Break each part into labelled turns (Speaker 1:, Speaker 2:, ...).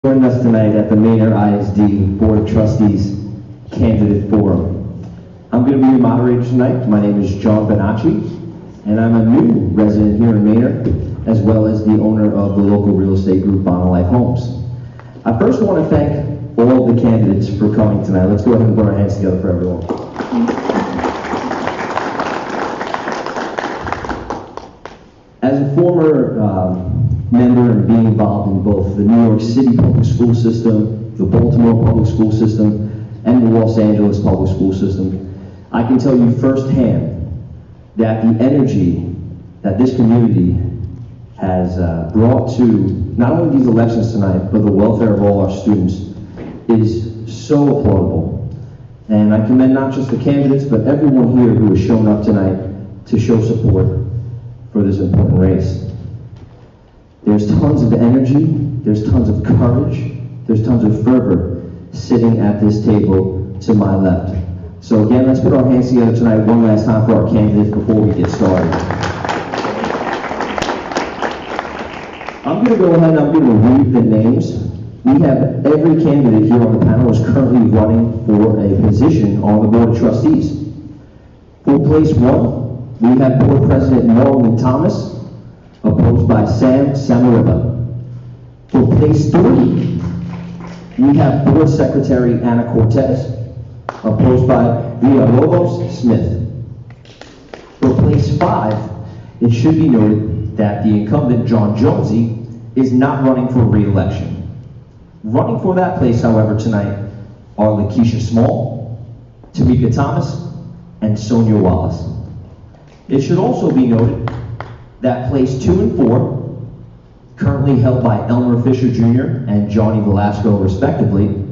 Speaker 1: Joining us tonight at the Manor ISD Board of Trustees Candidate Forum. I'm going to be your moderator tonight. My name is John Bonacci, and I'm a new resident here in Manor, as well as the owner of the local real estate group, Bonacci Homes. I first want to thank all the candidates for coming tonight. Let's go ahead and put our hands together for everyone. As a former member and being involved in both the New York City public school system, the Baltimore public school system, and the Los Angeles public school system, I can tell you firsthand that the energy that this community has brought to not only these elections tonight, but the welfare of all our students is so applaudable. And I commend not just the candidates, but everyone here who has shown up tonight to show support for this important race. There's tons of energy, there's tons of courage, there's tons of fervor sitting at this table to my left. So again, let's put our hands together tonight one last time for our candidates before we get started. I'm going to go ahead and I'm going to read the names. We have every candidate here on the panel is currently running for a position on the Board of Trustees. For place 1, we have Board President Marlin Thomas, opposed by Sam Samarripa. For place 3, we have Board Secretary Anna Cortez, opposed by Villalovos-Smith. For place 5, it should be noted that the incumbent John Jonesy is not running for re-election. Running for that place, however, tonight are Lakeisha Small, Tameika Thomas, and Sonia Wallace. It should also be noted that place 2 and 4, currently held by Elmer Fisher Jr. and Johnny Velasco respectively,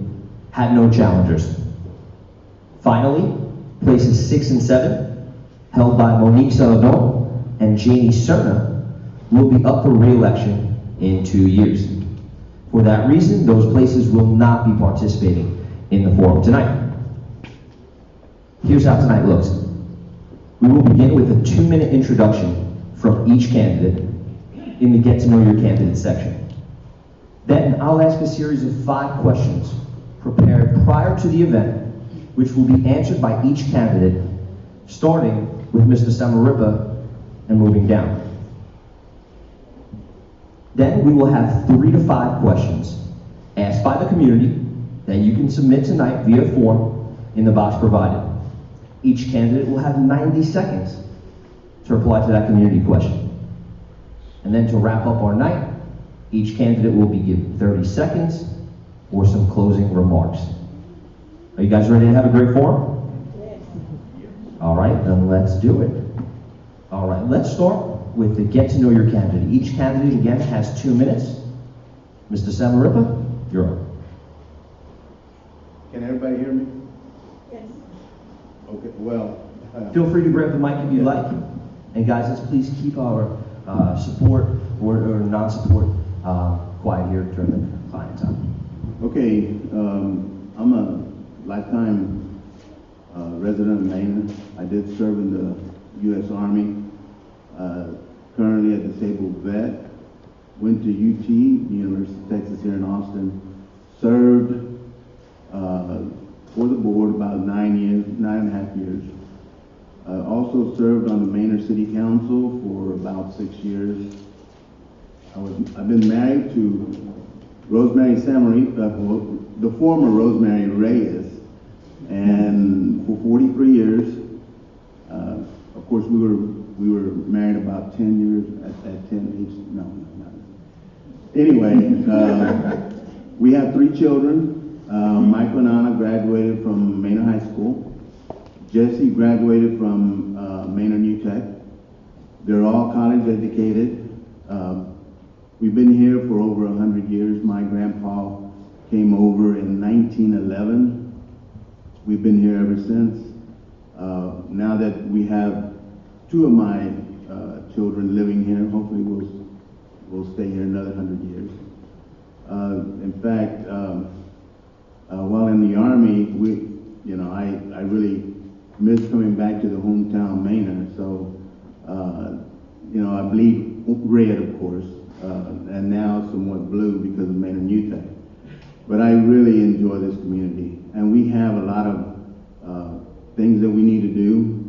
Speaker 1: had no challengers. Finally, places 6 and 7, held by Monique Celadon and Janie Cerna, will be up for re-election in 2 years. For that reason, those places will not be participating in the forum tonight. Here's how tonight looks. We will begin with a 2-minute introduction from each candidate in the Get to Know Your Candidate section. Then I'll ask a series of 5 questions prepared prior to the event, which will be answered by each candidate, starting with Mr. Samarripa and moving down. Then we will have 3 to 5 questions asked by the community that you can submit tonight via form in the box provided. Each candidate will have 90 seconds to reply to that community question. And then to wrap up our night, each candidate will be given 30 seconds for some closing remarks. Are you guys ready to have a great forum? Yes. All right, then let's do it. All right, let's start with the Get to Know Your Candidate. Each candidate, again, has 2 minutes. Mr. Samarripa, you're up.
Speaker 2: Can everybody hear me?
Speaker 3: Yes.
Speaker 2: Okay, well.
Speaker 1: Feel free to grab the mic if you like. And guys, let's please keep our support or non-support quiet here during the client time.
Speaker 2: Okay, I'm a lifetime resident of Maine. I did serve in the U.S. Army. Currently a disabled vet. Went to UT, University of Texas here in Austin. Served for the board about 9.5 years. Also served on the Manor City Council for about 6 years. I've been married to Rosemary Samarripa, the former Rosemary Reyes, and for 43 years. Of course, we were married about 10 years at 10 age. No. Anyway, we have 3 children. Michael and Anna graduated from Manor High School. Jesse graduated from Manor New Tech. They're all college educated. We've been here for over 100 years. My grandpa came over in 1911. We've been here ever since. Now that we have 2 of my children living here, hopefully we'll stay here another 100 years. In fact, while in the Army, I really miss coming back to the hometown Manor. So, I bleed red, of course, and now somewhat blue because of Manor New Tech. but I really enjoy this community. And we have a lot of things that we need to do,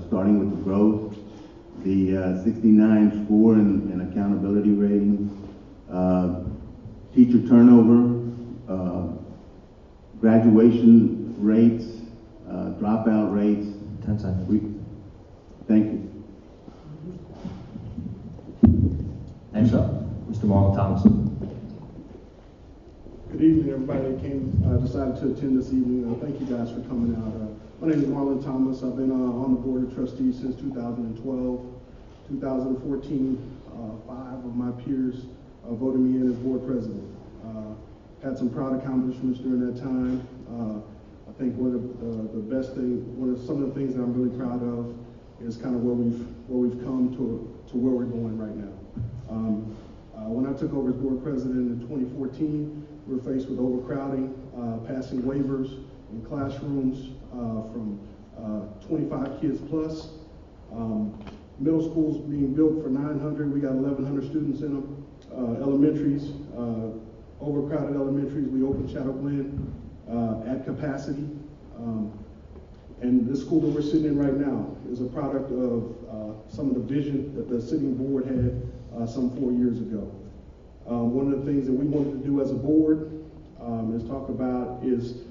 Speaker 2: starting with the growth, the 69 score and accountability rating, teacher turnover, graduation rates, dropout rates.
Speaker 1: 10 seconds.
Speaker 2: Thank you.
Speaker 1: Next up, Mr. Marlin Thomas.
Speaker 3: Good evening, everybody that decided to attend this evening. Thank you guys for coming out. My name is Marlin Thomas. I've been on the Board of Trustees since 2012. 2014, 5 of my peers voted me in as board president. Had some proud accomplishments during that time. I think one of some of the things that I'm really proud of is kind of where we've come to where we're going right now. When I took over as board president in 2014, we were faced with overcrowding, passing waivers in classrooms from 25 kids plus. Middle schools being built for 900, we got 1,100 students in them. Elementaries, overcrowded elementaries, we opened Shadow Glen at capacity. And this school that we're sitting in right now is a product of some of the vision that the sitting board had some 4 years ago. One of the things that we wanted to do as a board is talk about is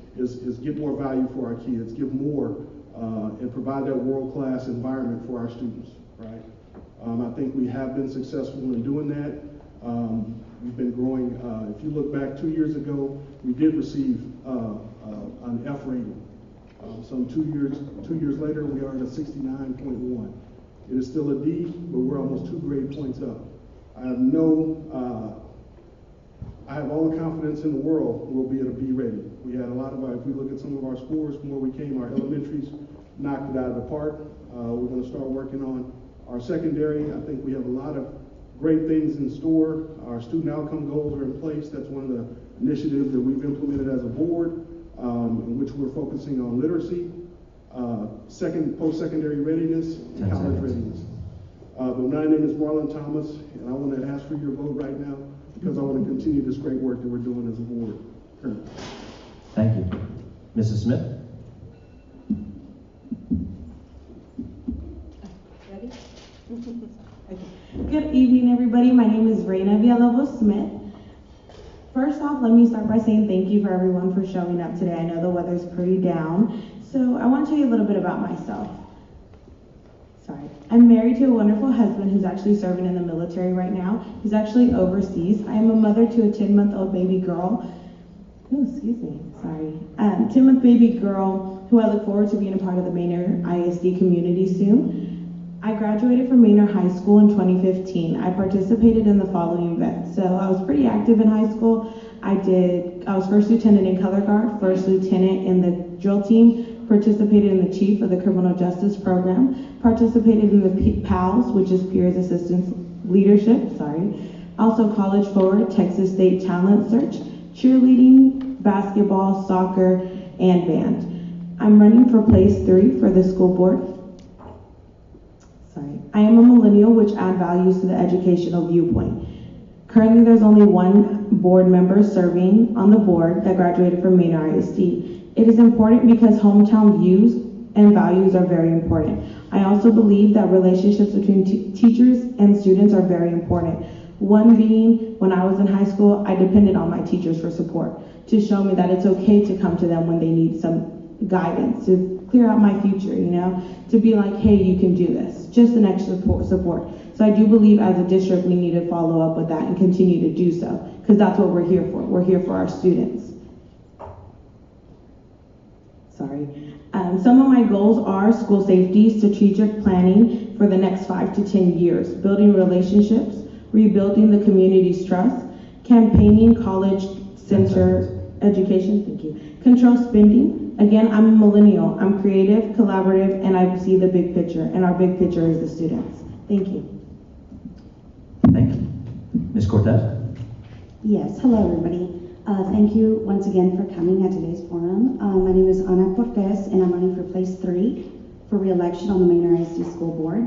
Speaker 3: get more value for our kids, give more, and provide that world-class environment for our students, right? I think we have been successful in doing that. We've been growing. If you look back 2 years ago, we did receive an F rating. Some 2 years later, we are at a 69.1. It is still a D, but we're almost 2 grade points up. I have all the confidence in the world we'll be at a B rating. We had a lot of if we look at some of our scores from where we came, our elementaries knocked it out of the park. We're going to start working on our secondary. I think we have a lot of great things in store. Our student outcome goals are in place. That's one of the initiatives that we've implemented as a board, in which we're focusing on literacy, post-secondary readiness, and college readiness. But my name is Marlin Thomas, and I want to ask for your vote right now because I want to continue this great work that we're doing as a board currently.
Speaker 1: Thank you. Mrs. Smith?
Speaker 4: Ready? Okay. Good evening, everybody. My name is Reyna Villalovos-Smith. First off, let me start by saying thank you for everyone for showing up today. I know the weather's pretty down, so I want to tell you a little bit about myself. Sorry. I'm married to a wonderful husband who's actually serving in the military right now. He's actually overseas. I am a mother to a 10-month-old baby girl. Oh, excuse me. Sorry. 10-month baby girl who I look forward to being a part of the Manor ISD community soon. I graduated from Manor High School in 2015. I participated in the following events. So I was pretty active in high school. I was first lieutenant in color guard, first lieutenant in the drill team, participated in the chief of the criminal justice program, participated in the PALS, which is Peers Assistance Leadership, also college forward, Texas State Talent Search, cheerleading, basketball, soccer, and band. I'm running for place 3 for the school board. I am a millennial, which add values to the educational viewpoint. Currently, there's only one board member serving on the board that graduated from Manor ISD. It is important because hometown views and values are very important. I also believe that relationships between teachers and students are very important. One being, when I was in high school, I depended on my teachers for support, to show me that it's okay to come to them when they need some guidance, to clear out my future, to be like, hey, you can do this, just an extra support. So I do believe as a district we need to follow up with that and continue to do so, because that's what we're here for. We're here for our students. Some of my goals are school safety, strategic planning for the next 5 to 10 years, building relationships, rebuilding the community's trust, campaigning college center education, control spending. Again, I'm a millennial. I'm creative, collaborative, and I see the big picture, and our big picture is the students. Thank you.
Speaker 1: Thank you. Ms. Cortez?
Speaker 5: Yes, hello everybody. Thank you once again for coming at today's forum. My name is Cortez, and I'm running for place 3 for re-election on the Manor ISD School Board.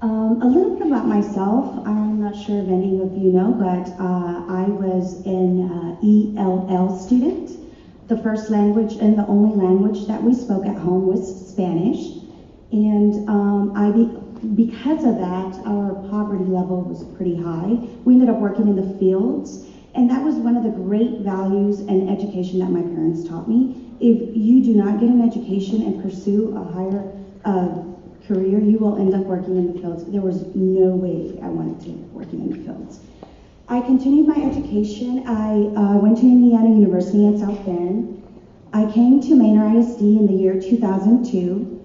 Speaker 5: A little bit about myself. I'm not sure if any of you know, but I was an ELL student. The first language and the only language that we spoke at home was Spanish. And because of that, our poverty level was pretty high. We ended up working in the fields, and that was one of the great values and education that my parents taught me. If you do not get an education and pursue a higher career, you will end up working in the fields. There was no way I wanted to end up working in the fields. I continued my education. I went to Indiana University in South Bend. I came to Manor ISD in the year 2002.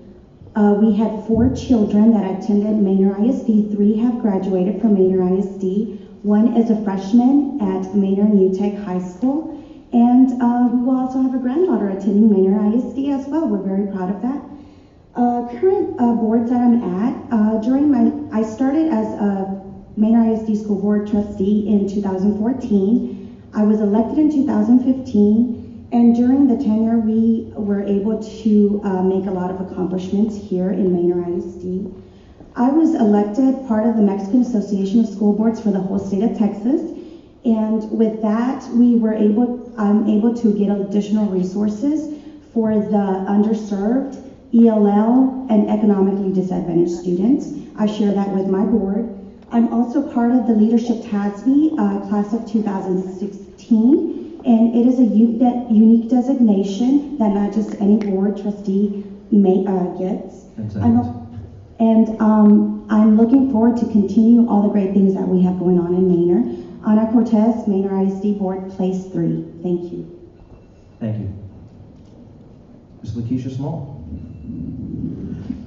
Speaker 5: We had 4 children that attended Manor ISD. 3 have graduated from Manor ISD. 1 is a freshman at Manor New Tech High School. And we will also have a granddaughter attending Manor ISD as well. We're very proud of that. Current boards that I'm at, I started as a Manor ISD School Board trustee in 2014. I was elected in 2015, and during the tenure, we were able to make a lot of accomplishments here in Manor ISD. I was elected part of the Mexican Association of School Boards for the whole state of Texas, and with that, I'm able to get additional resources for the underserved, ELL, and economically disadvantaged students. I share that with my board. I'm also part of the Leadership TASB class of 2016, and it is a unique designation that not just any board trustee gets. I'm looking forward to continue all the great things that we have going on in Manor. Ana Cortez, Manor ISD Board, Place 3. Thank you.
Speaker 1: Thank you. Ms. Lakeisha Small.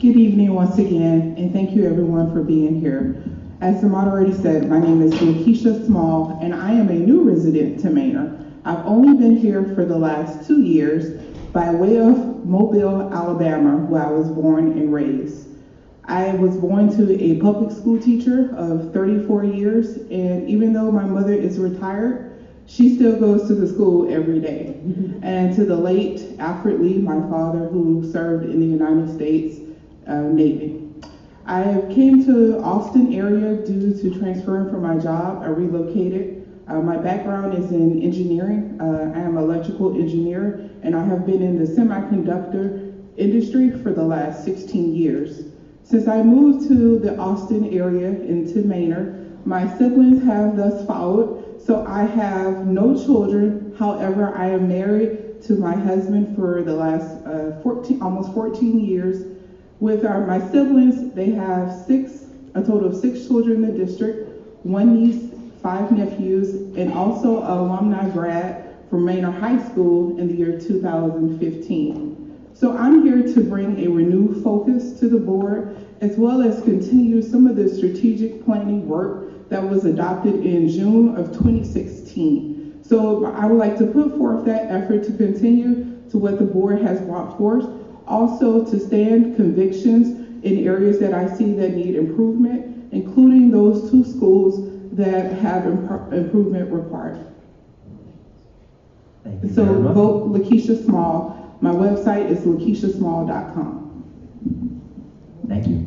Speaker 6: Good evening once again, and thank you everyone for being here. As the moderator said, my name is Lakeisha Small, and I am a new resident to Manor. I've only been here for the last 2 years by way of Mobile, Alabama, where I was born and raised. I was born to a public school teacher of 34 years, and even though my mother is retired, she still goes to the school every day. And to the late Alfred Lee, my father, who served in the United States Navy. I came to Austin area due to transferring from my job. I relocated. My background is in engineering. I am an electrical engineer, and I have been in the semiconductor industry for the last 16 years. Since I moved to the Austin area into Manor, my siblings have thus followed, so I have no children. However, I am married to my husband for the last almost 14 years. With my siblings, they have a total of 6 children in the district, 1 niece, 5 nephews, and also an alumni grad from Manor High School in the year 2015. So I'm here to bring a renewed focus to the board, as well as continue some of the strategic planning work that was adopted in June of 2016. So I would like to put forth that effort to continue to what the board has brought forth, also to stand convictions in areas that I see that need improvement, including those 2 schools that have improvement required.
Speaker 1: Thank you
Speaker 6: So
Speaker 1: very much.
Speaker 6: vote Lakeisha Small. My website is lakeishasmall.com.
Speaker 1: Thank you.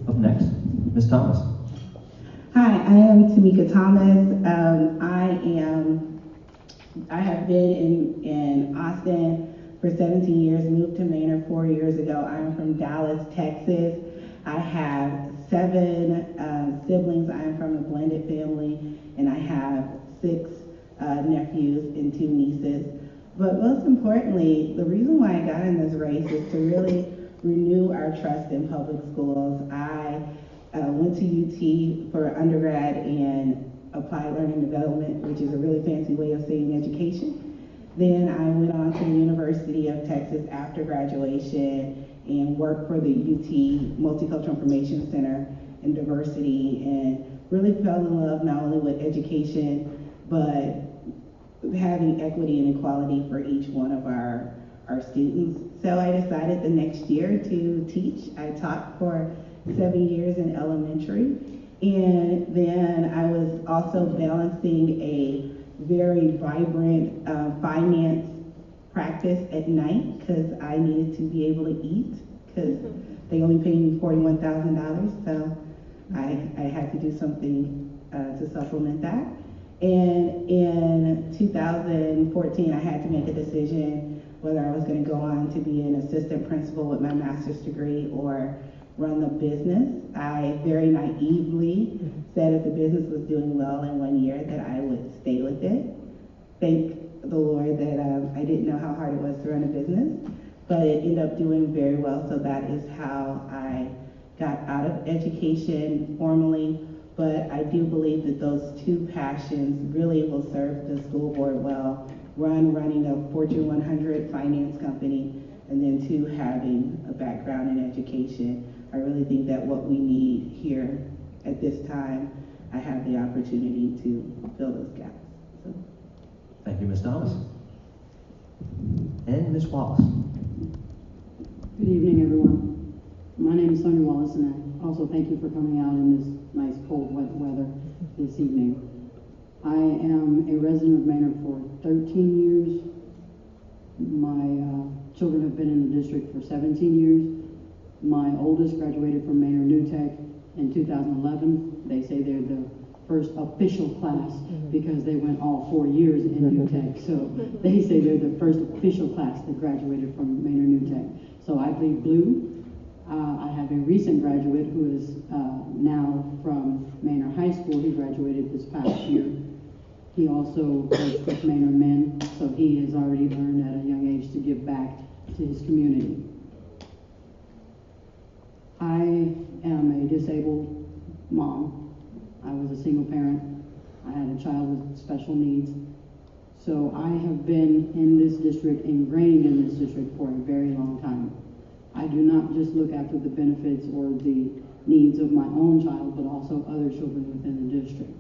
Speaker 1: Up next, Ms. Thomas.
Speaker 7: Hi, I am Tameika Thomas. I have been in Austin for 17 years, moved to Manor 4 years ago. I am from Dallas, Texas. I have 7 siblings. I am from a blended family, and I have 6 nephews and 2 nieces. But most importantly, the reason why I got in this race is to really renew our trust in public schools. I went to UT for undergrad in applied learning development, which is a really fancy way of saying education. Then I went on to the University of Texas after graduation and worked for the UT Multicultural Information Center and Diversity, and really fell in love not only with education, but having equity and equality for each one of our students. So I decided the next year to teach. I taught for 7 years in elementary, and then I was also balancing a very vibrant finance practice at night because I needed to be able to eat, because they only paid me $41,000, so I had to do something to supplement that. And in 2014, I had to make a decision whether I was going to go on to be an assistant principal with my master's degree or run the business. I very naively said if the business was doing well in 1 year that I would stay with it. Thank the Lord that I didn't know how hard it was to run a business, but it ended up doing very well, so that is how I got out of education formally. But I do believe that those two passions really will serve the school board well. Running a Fortune 100 finance company, and then two, having a background in education. I really think that what we need here at this time, I have the opportunity to fill those gaps. So.
Speaker 1: Thank you, Ms. Thomas. And Ms. Wallace.
Speaker 8: Good evening, everyone. My name is Sonia Wallace, and I also thank you for coming out in this nice cold weather this evening. I am a resident of Manor for 13 years. My children have been in the district for 17 years. My oldest graduated from Manor New Tech in 2011. They say they're the first official class because they went all 4 years in New Tech. So they say they're the first official class that graduated from Manor New Tech. So I bleed blue. I have a recent graduate who is now from Manor High School. He graduated this past year. He also works with Manor Men, so he has already learned at a young age to give back to his community. I am a disabled mom. I was a single parent. I had a child with special needs. So I have been in this district, ingrained in this district for a very long time. I do not just look after the benefits or the needs of my own child, but also other children within the district.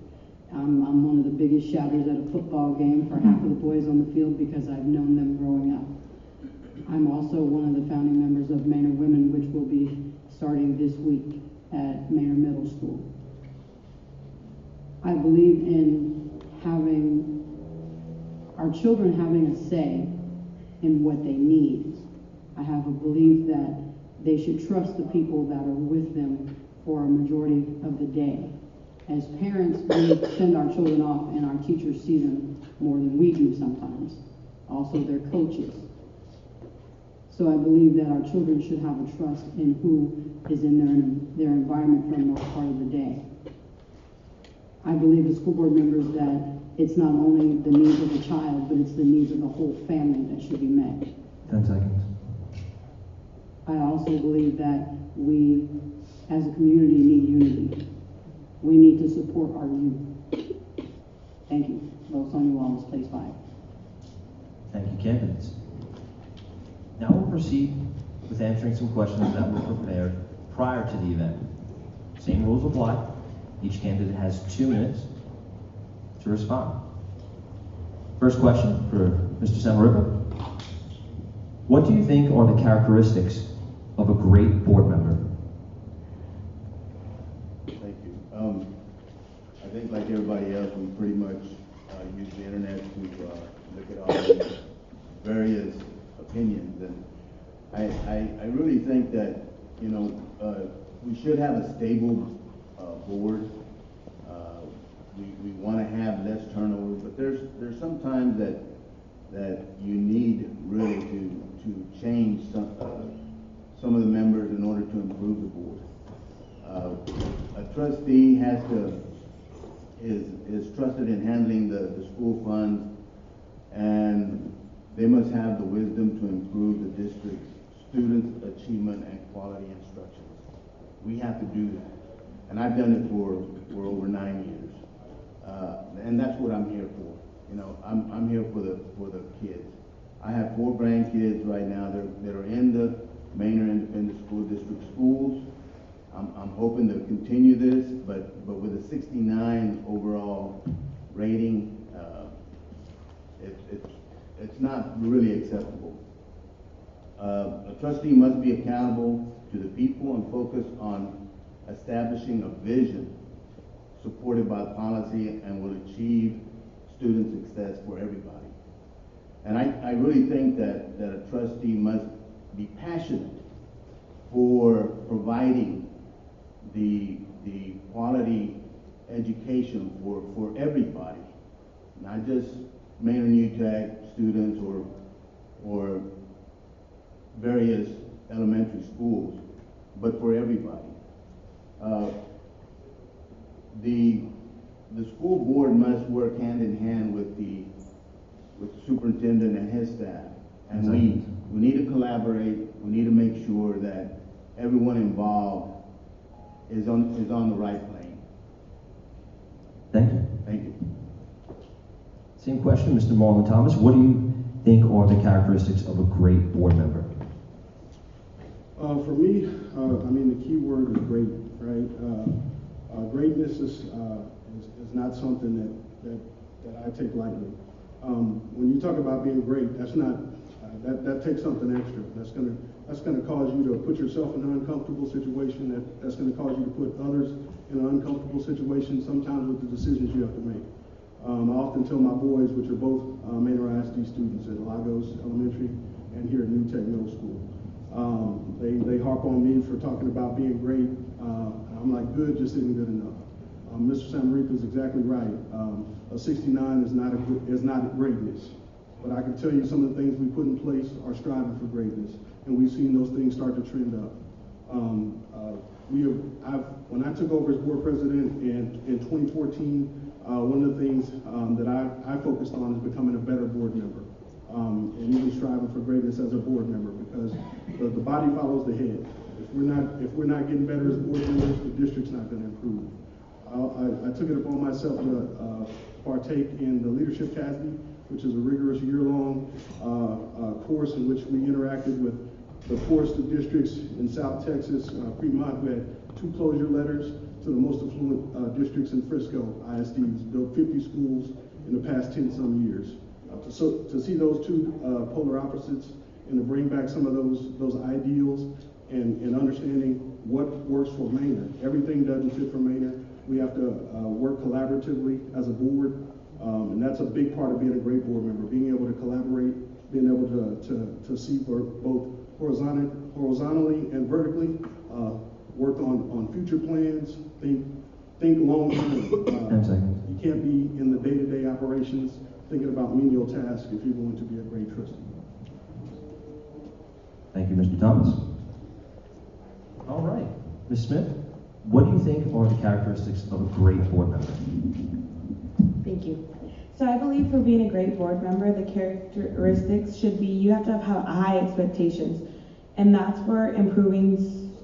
Speaker 8: I'm one of the biggest shouters at a football game for half of the boys on the field because I've known them growing up. I'm also one of the founding members of Manor Women, which will be starting this week at Manor Middle School. I believe in having our children having a say in what they need. I have a belief that they should trust the people that are with them for a majority of the day. As parents, we send our children off and our teachers see them more than we do sometimes. Also, their coaches. So I believe that our children should have a trust in who is in their environment for the most part of the day. I believe as school board members that it's not only the needs of the child, but it's the needs of the whole family that should be met.
Speaker 1: 10 seconds.
Speaker 8: I also believe that we, as a community, need unity. We need to support our youth. Thank you. Sonia Wallace, place 5.
Speaker 1: Thank you, candidates. Now we'll proceed with answering some questions that were prepared prior to the event. Same rules apply. Each candidate has 2 minutes to respond. First question for Mr. Samaripa. What do you think are the characteristics of a great board member?
Speaker 2: Thank you. I think like everybody else, we pretty much use the internet to look at all these various opinions. And I really think that, you know, we should have a stable board. We want to have less turnover, but there's some times that you need really to change some of the members in order to improve the board. A trustee is trusted in handling the school funds, and they must have the wisdom to improve the district's students' achievement and quality instruction. We have to do that, and I've done it for over 9 years, and that's what I'm here for. You know, I'm here for the kids. I have 4 grandkids right now that are in the Manor Independent School District schools. I'm hoping to continue this, but with a 69 overall rating, it's not really acceptable. A trustee must be accountable to the people and focus on establishing a vision supported by policy and will achieve student success for everybody. And I really think that a trustee must be passionate for providing the quality education for everybody, not just Manor UTAC students or various elementary schools, but for everybody. The school board must work hand in hand with the superintendent and his staff. And we need to collaborate. We need to make sure that everyone involved is on the right plane.
Speaker 1: Thank you.
Speaker 2: Thank you.
Speaker 1: Same question, Mr. Marlin Thomas. What do you think are the characteristics of a great board member?
Speaker 3: For me, I mean, the key word is great, right? Greatness is not something that I take lightly. When you talk about being great, that's not that takes something extra. That's gonna cause you to put yourself in an uncomfortable situation. That's gonna cause you to put others in an uncomfortable situation. Sometimes with the decisions you have to make. I often tell my boys, which are both Manor ISD students at Lagos Elementary and here at New Tech Middle School. They harp on me for talking about being great. I'm like, good just isn't good enough. Mr. Samaripa is exactly right. A 69 is not greatness. But I can tell you some of the things we put in place are striving for greatness, and we've seen those things start to trend up. When I took over as board president in 2014, one of the things that I focused on is becoming a better board member, and even striving for greatness as a board member, because the body follows the head. If we're not getting better as board members, the district's not going to improve. I took it upon myself to partake in the Leadership CASD, which is a rigorous year-long course in which we interacted with the poorest of districts in South Texas, Fremont, who had 2 closure letters, to the most affluent districts in Frisco, ISDs, built 50 schools in the past 10-some years. To see those two polar opposites and to bring back some of those ideals and understanding what works for Manor. Everything doesn't fit for Manor. We have to work collaboratively as a board, and that's a big part of being a great board member, being able to collaborate, being able to see both horizontally and vertically, work on future plans, think long term. You can't be in the day-to-day operations thinking about menial tasks if you're going to be a great trustee.
Speaker 1: Thank you, Mr. Thomas. All right, Ms. Smith, what do you think are the characteristics of a great board member?
Speaker 4: Thank you. So I believe for being a great board member, the characteristics should be you have to have high expectations, and that's for improving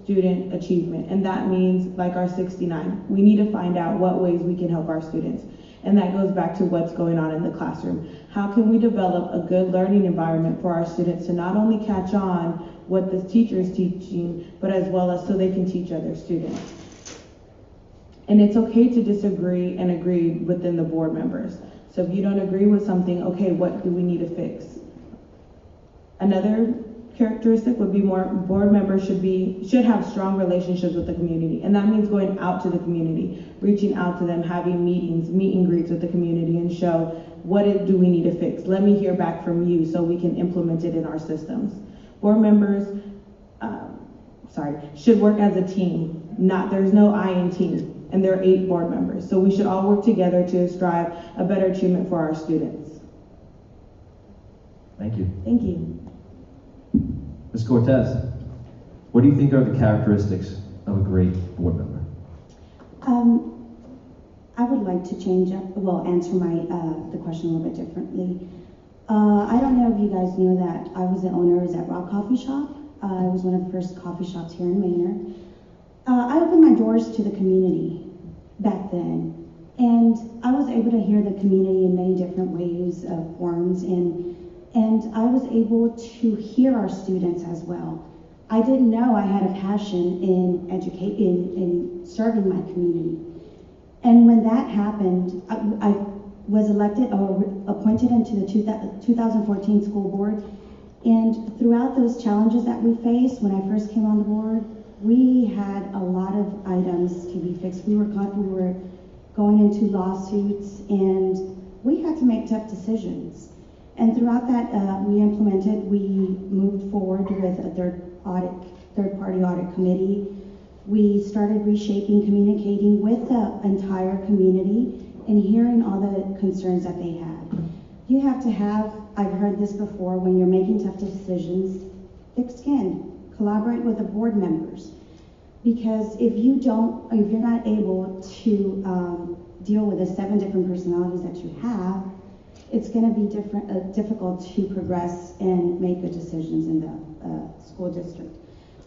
Speaker 4: student achievement. And that means, like our 69, we need to find out what ways we can help our students. And that goes back to what's going on in the classroom. How can we develop a good learning environment for our students to not only catch on what the teacher is teaching, but as well as so they can teach other students. And it's okay to disagree and agree within the board members. So if you don't agree with something, okay, what do we need to fix? Another characteristic would be more board members should have strong relationships with the community. And that means going out to the community, reaching out to them, having meetings, meet and greets with the community, and show what do we need to fix. Let me hear back from you so we can implement it in our systems. Board members should work as a team. There's no I in team, and there are 8 board members. So we should all work together to strive a better achievement for our students.
Speaker 1: Thank you.
Speaker 4: Thank you.
Speaker 1: Ms. Cortez, what do you think are the characteristics of a great board member?
Speaker 5: I would like to answer the question a little bit differently. I don't know if you guys knew that I was the owner of that Rock Coffee Shop. It was one of the first coffee shops here in Manor. I opened my doors to the community back then, and I was able to hear the community in many different ways, forms, and I was able to hear our students as well. I didn't know I had a passion in serving my community. And when that happened, I was elected or appointed into the 2014 school board. And throughout those challenges that we faced when I first came on the board, we had a lot of items to be fixed. We were going into lawsuits, and we had to make tough decisions. And throughout that, we moved forward with a third third-party audit committee. We started reshaping, communicating with the entire community and hearing all the concerns that they had. You have to have, I've heard this before, when you're making tough decisions, thick skin, collaborate with the board members. Because if you're not able to deal with the 7 different personalities that you have, it's going to be difficult to progress and make good decisions in the school district.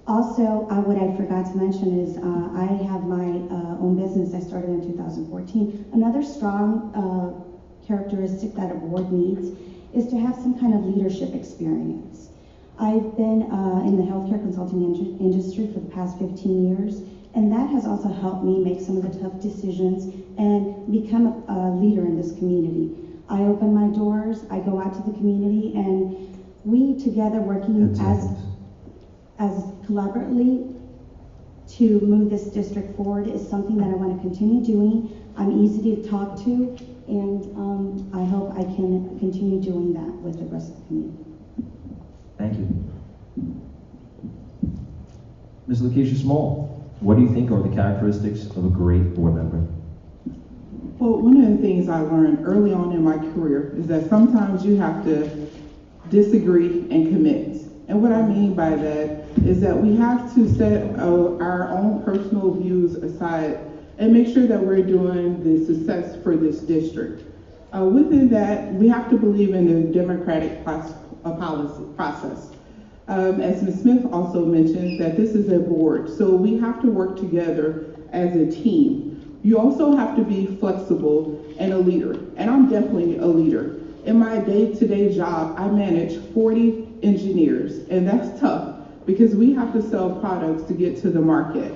Speaker 5: Also, what I forgot to mention is I have my own business I started in 2014. Another strong characteristic that a board needs is to have some kind of leadership experience. I've been in the healthcare consulting industry for the past 15 years, and that has also helped me make some of the tough decisions and become a leader in this community. I open my doors, I go out to the community, and we together working as collaboratively to move this district forward is something that I want to continue doing. I'm easy to talk to, and I hope I can continue doing that with the rest of the community.
Speaker 1: Thank you. Ms. Lakeisha Small, what do you think are the characteristics of a great board member?
Speaker 6: Well, one of the things I learned early on in my career is that sometimes you have to disagree and commit. And what I mean by that is that we have to set our own personal views aside and make sure that we're doing the success for this district. Within that, we have to believe in the democratic process. As Ms. Smith also mentioned, that this is a board, so we have to work together as a team. You also have to be flexible and a leader, and I'm definitely a leader. In my day-to-day job, I manage 40 engineers, and that's tough because we have to sell products to get to the market.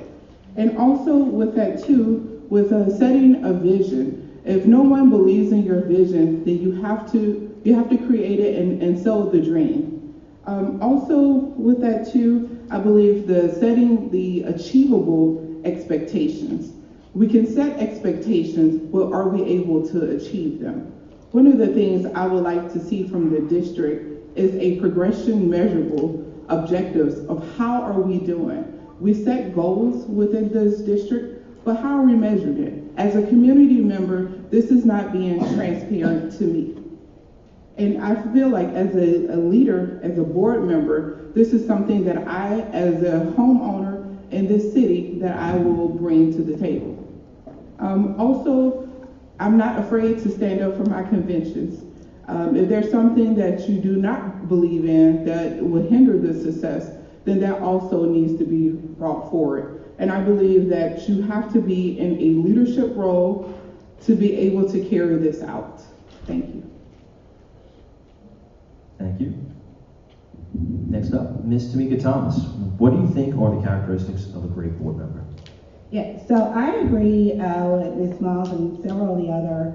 Speaker 6: And also with that too, with setting a vision, if no one believes in your vision, then you have to create it and sell the dream. Also with that too, I believe setting the achievable expectations. We can set expectations, but are we able to achieve them? One of the things I would like to see from the district is a progression measurable objectives of how are we doing. We set goals within this district, but how are we measuring it? As a community member, this is not being transparent to me. And I feel like as a leader, as a board member, this is something that I, as a homeowner in this city, that I will bring to the table. Also, I'm not afraid to stand up for my convictions. If there's something that you do not believe in that will hinder the success, then that also needs to be brought forward. And I believe that you have to be in a leadership role to be able to carry this out. Thank you.
Speaker 1: Thank you. Next up, Ms. Tameika Thomas. What do you think are the characteristics of a great board member?
Speaker 7: Yeah, so I agree with Ms. Smalls and several of the other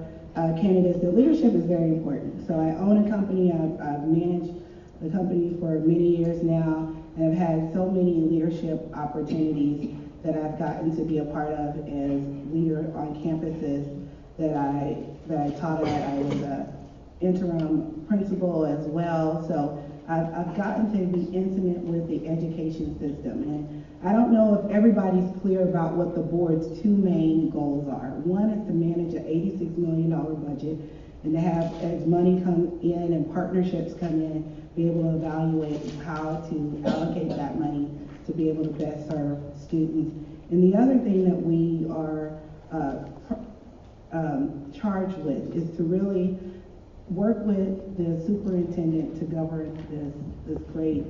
Speaker 7: candidates that leadership is very important. So I own a company, I've managed the company for many years now, and I've had so many leadership opportunities that I've gotten to be a part of as leader on campuses that I taught at. I was an interim principal as well, so I've gotten to be intimate with the education system. And I don't know if everybody's clear about what the board's 2 main goals are. One is to manage an $86 million budget and to have, as money come in and partnerships come in, be able to evaluate how to allocate that money to be able to best serve students. And the other thing that we are charged with is to really work with the superintendent to govern this great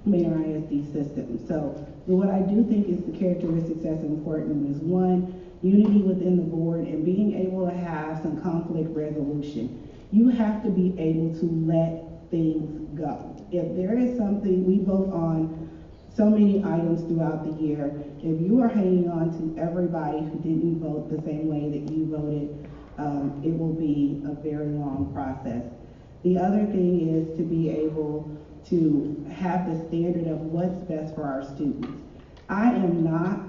Speaker 7: Manor ISD system. So what I do think is the characteristics that's important is 1, unity within the board and being able to have some conflict resolution. You have to be able to let things go. If there is something, we vote on so many items throughout the year. If you are hanging on to everybody who didn't vote the same way that you voted, it will be a very long process. The other thing is to be able to have the standard of what's best for our students. I am not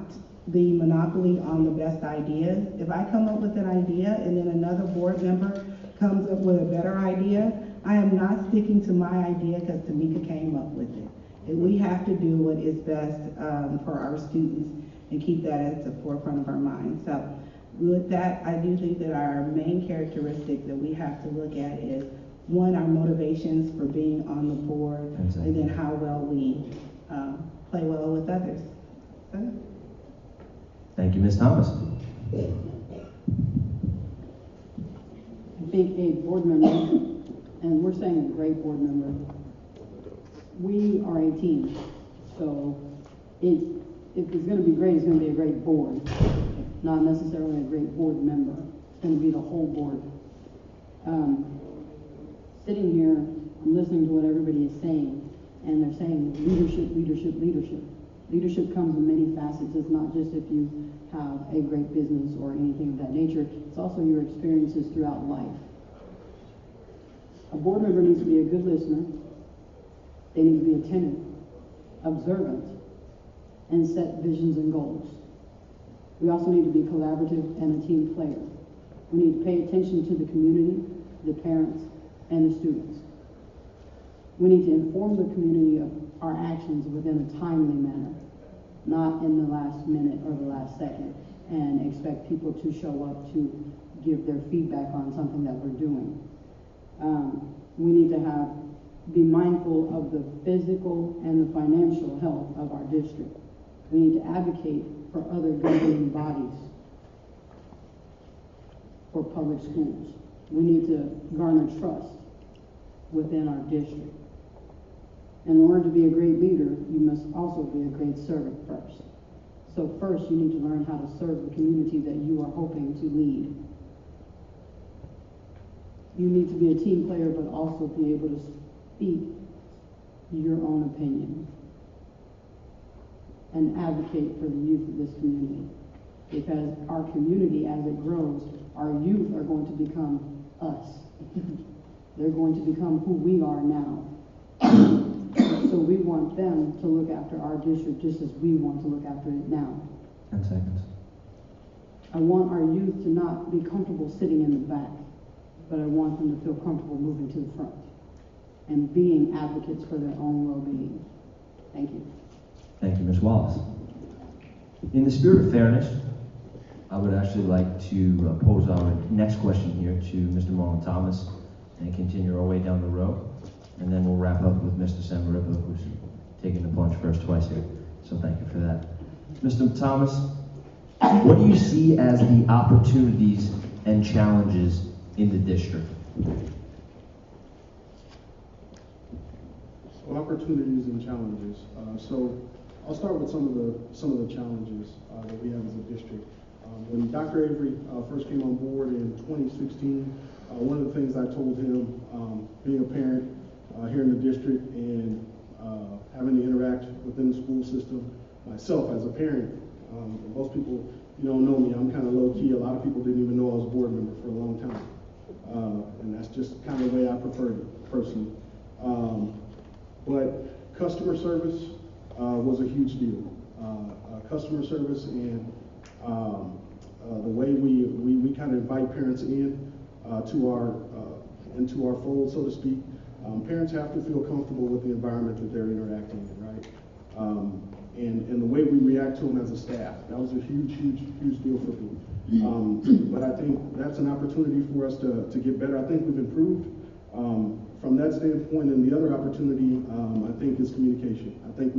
Speaker 7: the monopoly on the best ideas. If I come up with an idea and then another board member comes up with a better idea, I am not sticking to my idea because Tameika came up with it. And we have to do what is best for our students and keep that at the forefront of our minds. So with that, I do think that our main characteristic that we have to look at is, one, our motivations for being on the board, and then how well we play well with others. So.
Speaker 1: Thank you, Ms. Thomas.
Speaker 8: I think a board member, and we're saying a great board member, we are a team. So if it's going to be great, it's going to be a great board, not necessarily a great board member. It's going to be the whole board. Sitting here, I'm listening to what everybody is saying, and they're saying leadership, leadership, leadership. Leadership comes in many facets. It's not just if you have a great business or anything of that nature. It's also your experiences throughout life. A board member needs to be a good listener. They need to be attentive, observant, and set visions and goals. We also need to be collaborative and a team player. We need to pay attention to the community, the parents, and the students. We need to inform the community of our actions within a timely manner, not in the last minute or the last second, and expect people to show up to give their feedback on something that we're doing. We need to be mindful of the physical and the financial health of our district. We need to advocate for other governing bodies for public schools. We need to garner trust within our district. In order to be a great leader, you must also be a great servant first. So first, you need to learn how to serve the community that you are hoping to lead. You need to be a team player, but also be able to speak your own opinion and advocate for the youth of this community. Because our community, as it grows, our youth are going to become us. They're going to become who we are now. So we want them to look after our district just as we want to look after it now.
Speaker 1: 10 seconds.
Speaker 8: I want our youth to not be comfortable sitting in the back, but I want them to feel comfortable moving to the front and being advocates for their own well-being. Thank you.
Speaker 1: Thank you, Ms. Wallace. In the spirit of fairness, I would actually like to pose our next question here to Mr. Marlin Thomas and continue our way down the row. And then we'll wrap up with Mr. Samarippa, who's taking the plunge first twice here. So thank you for that. Mr. Thomas, what do you see as the opportunities and challenges in the district?
Speaker 3: So opportunities and challenges. So I'll start with some of the challenges that we have as a district. When Dr. Avery first came on board in 2016, one of the things I told him, being a parent here in the district and having to interact within the school system, myself as a parent, most people, don't know me, I'm kind of low key. A lot of people didn't even know I was a board member for a long time. And that's just kind of the way I preferred it personally. But customer service was a huge deal. Customer service and the way we kind of invite parents into our fold, so to speak. Parents have to feel comfortable with the environment that they're interacting in, right? And the way we react to them as a staff, that was a huge deal for me. But I think that's an opportunity for us to get better. I think we've improved from that standpoint, and the other opportunity, I think, is communication. I think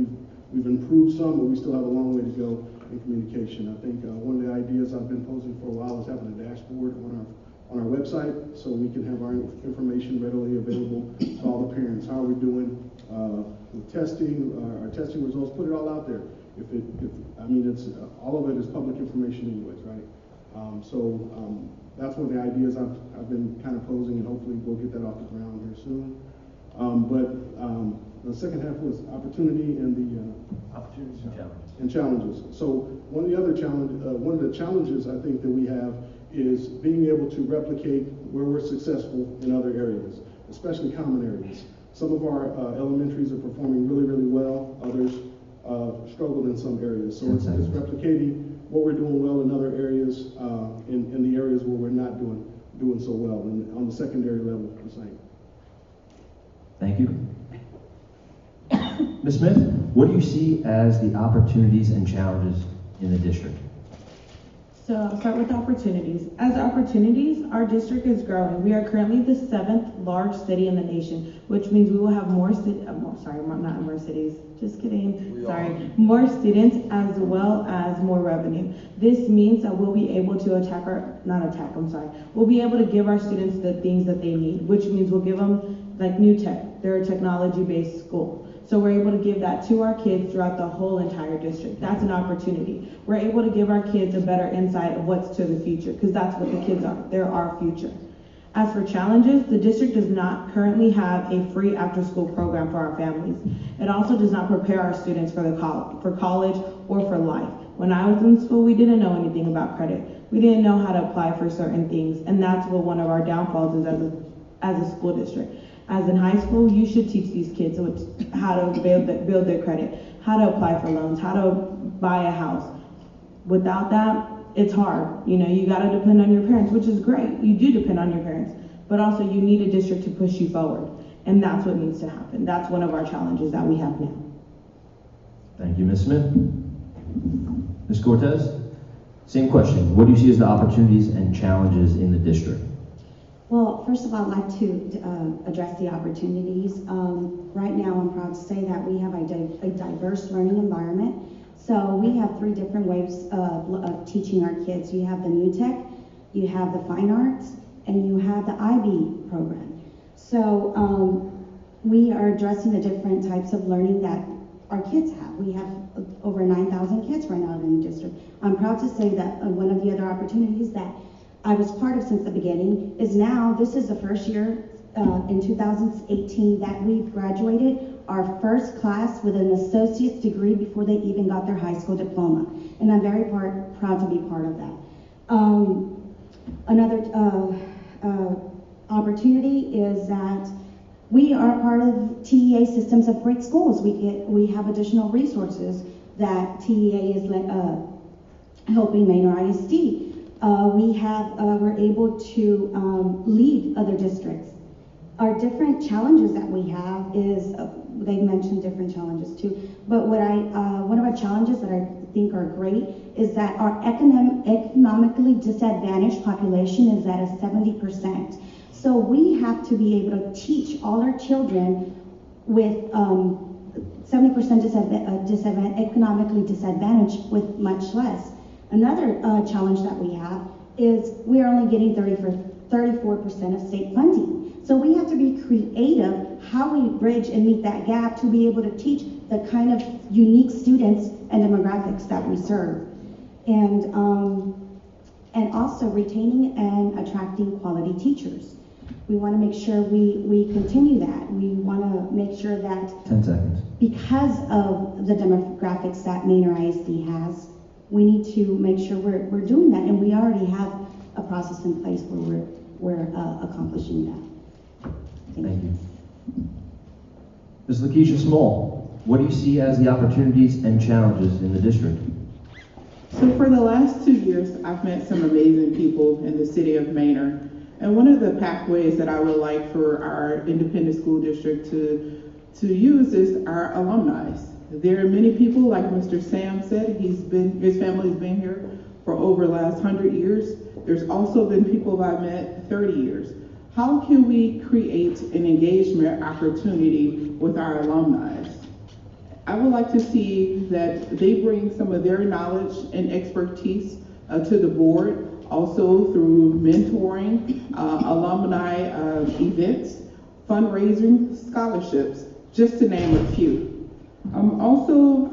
Speaker 3: we've improved some, but we still have a long way to go in communication. I think one of the ideas I've been posing for a while is having a dashboard on our website so we can have our information readily available to all the parents. How are we doing with testing, our testing results? Put it all out there. It's all of it is public information anyways, right? That's one of the ideas I've been kind of posing, and hopefully we'll get that off the ground here soon. The second half was opportunity and the
Speaker 1: opportunities
Speaker 3: and challenges. So one of the challenges I think that we have is being able to replicate where we're successful in other areas, especially common areas. Some of our elementaries are performing really, really well. Others struggled in some areas. So it's replicating what we're doing well in other areas, in the areas where we're not doing so well, and on the secondary level, the same.
Speaker 1: Thank you. Ms. Smith, what do you see as the opportunities and challenges in the district?
Speaker 4: So I'll start with opportunities. As opportunities, our district is growing. We are currently the 7th large city in the nation, which means we will have more cities, just kidding, more students as well as more revenue. This means that we'll be able to we'll be able to give our students the things that they need, which means we'll give them like new tech. They're a technology-based school. So we're able to give that to our kids throughout the whole entire district. That's an opportunity. We're able to give our kids a better insight of what's to the future, because that's what the kids are. They're our future. As for challenges, the district does not currently have a free after-school program for our families. It also does not prepare our students for college or for life. When I was in school, we didn't know anything about credit. We didn't know how to apply for certain things, and that's what one of our downfalls is as a school district. As in high school, you should teach these kids how to build their credit, how to apply for loans, how to buy a house. Without that, it's hard. You know, you gotta depend on your parents, which is great. You do depend on your parents, but also you need a district to push you forward. And that's what needs to happen. That's one of our challenges that we have now.
Speaker 1: Thank you, Ms. Smith. Ms. Cortez, same question. What do you see as the opportunities and challenges in the district?
Speaker 5: Well, first of all, I'd like to address the opportunities. Right now, I'm proud to say that we have a diverse learning environment. So we have 3 different ways of teaching our kids. You have the new tech, you have the fine arts, and you have the IB program. So we are addressing the different types of learning that our kids have. We have over 9,000 kids right now in the district. I'm proud to say that one of the other opportunities that I was part of since the beginning is now, this is the first year in 2018 that we've graduated our first class with an associate's degree before they even got their high school diploma. And I'm very proud to be part of that. Another opportunity is that we are part of TEA Systems of Great Schools. We have additional resources that TEA is helping Manor ISD. We're able to lead other districts. Our different challenges that we have is, they mentioned different challenges too, but one of our challenges that I think are great is that our economically disadvantaged population is at a 70%. So we have to be able to teach all our children with 70% economically disadvantaged with much less. Another challenge that we have is we are only getting 34% of state funding. So we have to be creative how we bridge and meet that gap to be able to teach the kind of unique students and demographics that we serve. And also retaining and attracting quality teachers. We want to make sure we continue that. We want to make sure that
Speaker 1: 10 seconds. Because
Speaker 5: of the demographics that Manor ISD has, we need to make sure we're doing that, and we already have a process in place where we're accomplishing that.
Speaker 1: Thank you. Ms. Lakeisha Small, what do you see as the opportunities and challenges in the district?
Speaker 6: So for the last 2 years, I've met some amazing people in the city of Manor. And one of the pathways that I would like for our independent school district to use is our alumni. There are many people, like Mr. Sam said, his family's been here for over the last 100 years. There's also been people I've met 30 years. How can we create an engagement opportunity with our alumni? I would like to see that they bring some of their knowledge and expertise to the board, also through mentoring, alumni events, fundraising, scholarships, just to name a few. Also,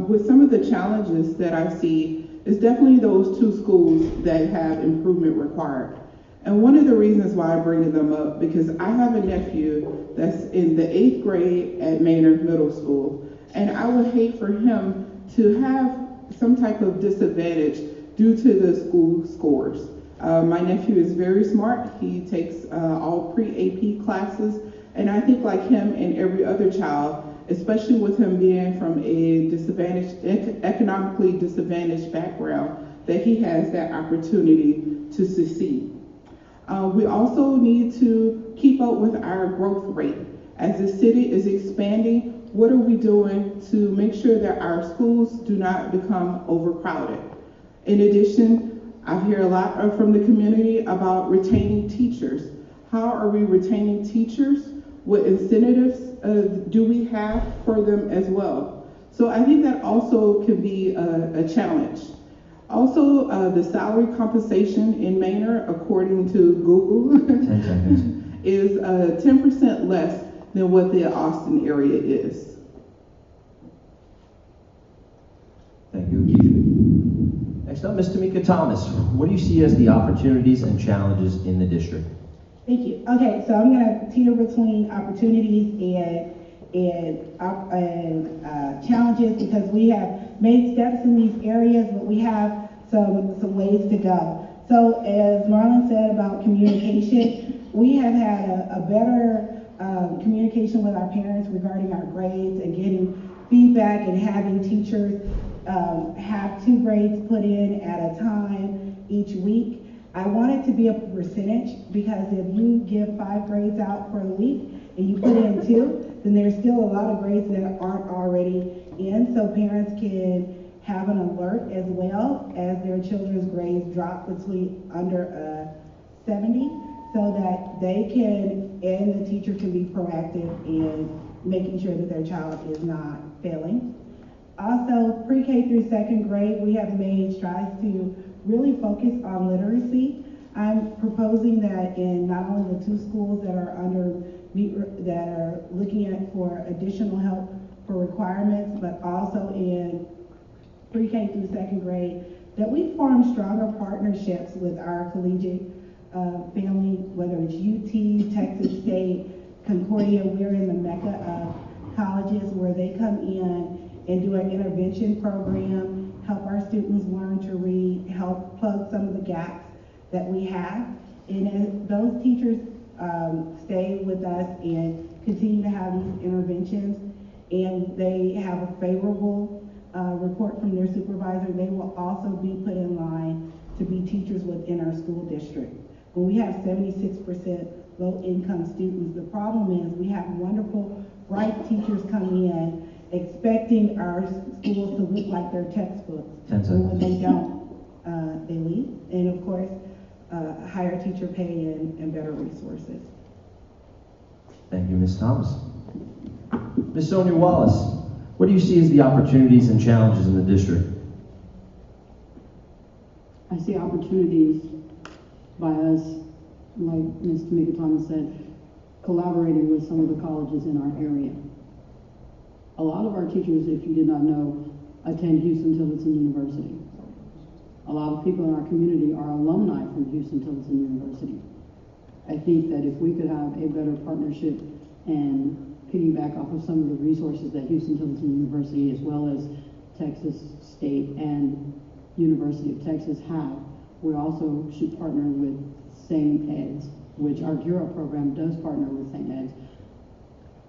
Speaker 6: with some of the challenges that I see is definitely those 2 schools that have improvement required. And one of the reasons why I'm bringing them up, because I have a nephew that's in the 8th grade at Manor Middle School, and I would hate for him to have some type of disadvantage due to the school scores. My nephew is very smart. He takes all pre-AP classes, and I think like him and every other child, especially with him being from a economically disadvantaged background, that he has that opportunity to succeed. We also need to keep up with our growth rate. As the city is expanding, what are we doing to make sure that our schools do not become overcrowded? In addition, I hear a lot from the community about retaining teachers. How are we retaining teachers? What incentives do we have for them as well? So I think that also could be a challenge. Also, the salary compensation in Manor, according to Google,
Speaker 1: 10 seconds.
Speaker 6: is 10% less than what the Austin area is.
Speaker 1: Thank you, Keisha. Next up, Ms. Tameika Thomas. What do you see as the opportunities and challenges in the district?
Speaker 7: Thank you. Okay, so I'm gonna teeter between opportunities and challenges, because we have made steps in these areas, but we have some ways to go. So as Marlin said about communication, we have had a better communication with our parents regarding our grades and getting feedback and having teachers have 2 grades put in at a time each week. I want it to be a percentage, because if you give 5 grades out for the week and you put in 2, then there's still a lot of grades that aren't already in, so parents can have an alert as well as their children's grades drop between under 70, so that they can, and the teacher can be proactive in making sure that their child is not failing. Also, pre-K through 2nd grade, we have made strides to really focus on literacy. I'm proposing that in not only the 2 schools that are that are looking at for additional help for requirements, but also in pre-K through 2nd grade, that we form stronger partnerships with our collegiate family, whether it's UT, Texas State, Concordia. We're in the mecca of colleges where they come in and do an intervention program, help our students learn to read, help plug some of the gaps that we have. And as those teachers stay with us and continue to have these interventions, and they have a favorable report from their supervisor, they will also be put in line to be teachers within our school district. When we have 76% low-income students, the problem is we have wonderful, bright teachers coming in expecting our schools to look like their textbooks. And when they don't, they leave. And of course, higher teacher pay and better resources.
Speaker 1: Thank you, Ms. Thomas. Ms. Sonia Wallace, what do you see as the opportunities and challenges in the district?
Speaker 8: I see opportunities by us, like Ms. Tameika Thomas said, collaborating with some of the colleges in our area. A lot of our teachers, if you did not know, attend Houston-Tillotson University. A lot of people in our community are alumni from Houston-Tillotson University. I think that if we could have a better partnership and piggyback off of some of the resources that Houston-Tillotson University, as well as Texas State and University of Texas have, we also should partner with St. Ed's, which our Gear Up program does partner with St. Ed's.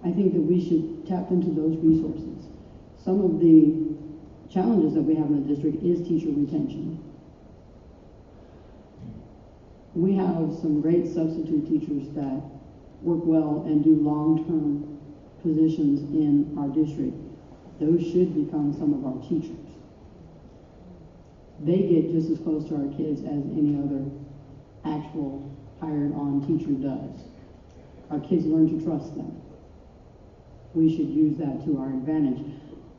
Speaker 8: I think that we should tap into those resources. Some of the challenges that we have in the district is teacher retention. We have some great substitute teachers that work well and do long-term positions in our district. Those should become some of our teachers. They get just as close to our kids as any other actual hired-on teacher does. Our kids learn to trust them. We should use that to our advantage.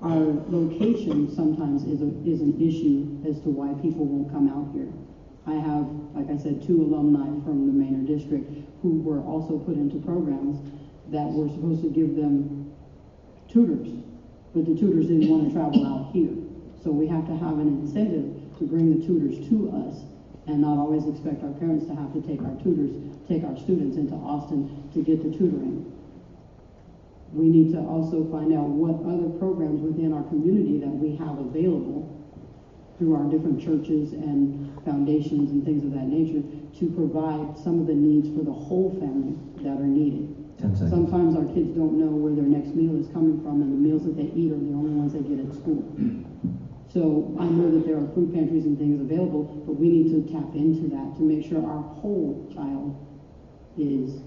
Speaker 8: Our location sometimes is an issue as to why people won't come out here. I have, like I said, 2 alumni from the Manor district who were also put into programs that were supposed to give them tutors, but the tutors didn't want to travel out here. So we have to have an incentive to bring the tutors to us and not always expect our parents to have to take our students into Austin to get the tutoring. We need to also find out what other programs within our community that we have available through our different churches and foundations and things of that nature to provide some of the needs for the whole family that are needed. Sometimes our kids don't know where their next meal is coming from, and the meals that they eat are the only ones they get at school. So I know that there are food pantries and things available, but we need to tap into that to make sure our whole child is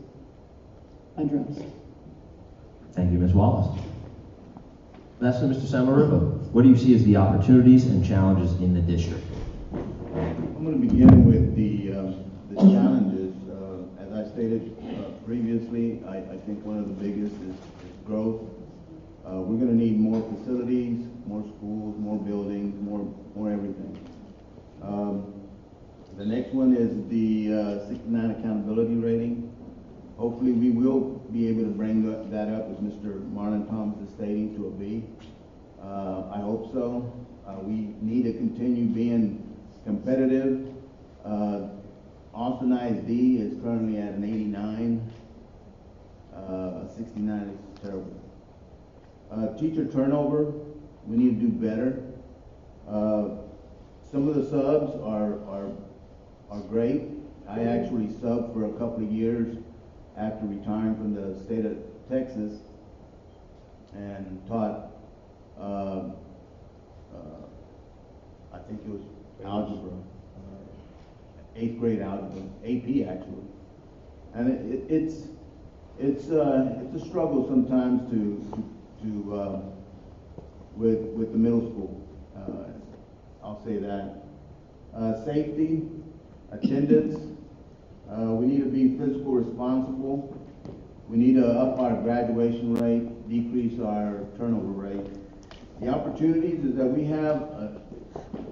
Speaker 8: addressed.
Speaker 1: Thank you, Ms. Wallace. Lastly, Mr. Samaripa, what do you see as the opportunities and challenges in the district?
Speaker 2: I'm going to begin with the challenges. As I stated previously, I think one of the biggest is growth. We're going to need more facilities, more schools, more buildings, more everything. The next one is the 69 accountability rating. Hopefully we will be able to bring that up, as Mr. Marlin Thomas is stating, to a B. I hope so. We need to continue being competitive. Austin ISD is currently at an 89. 69 is terrible. Teacher turnover, we need to do better. Some of the subs are great. I actually subbed for a couple of years after retiring from the state of Texas and taught, I think it was algebra, 8th grade algebra, AP actually. And it's a struggle sometimes with the middle school. I'll say that. Safety, attendance. We need to be fiscal responsible. We need to up our graduation rate, decrease our turnover rate. The opportunities is that we have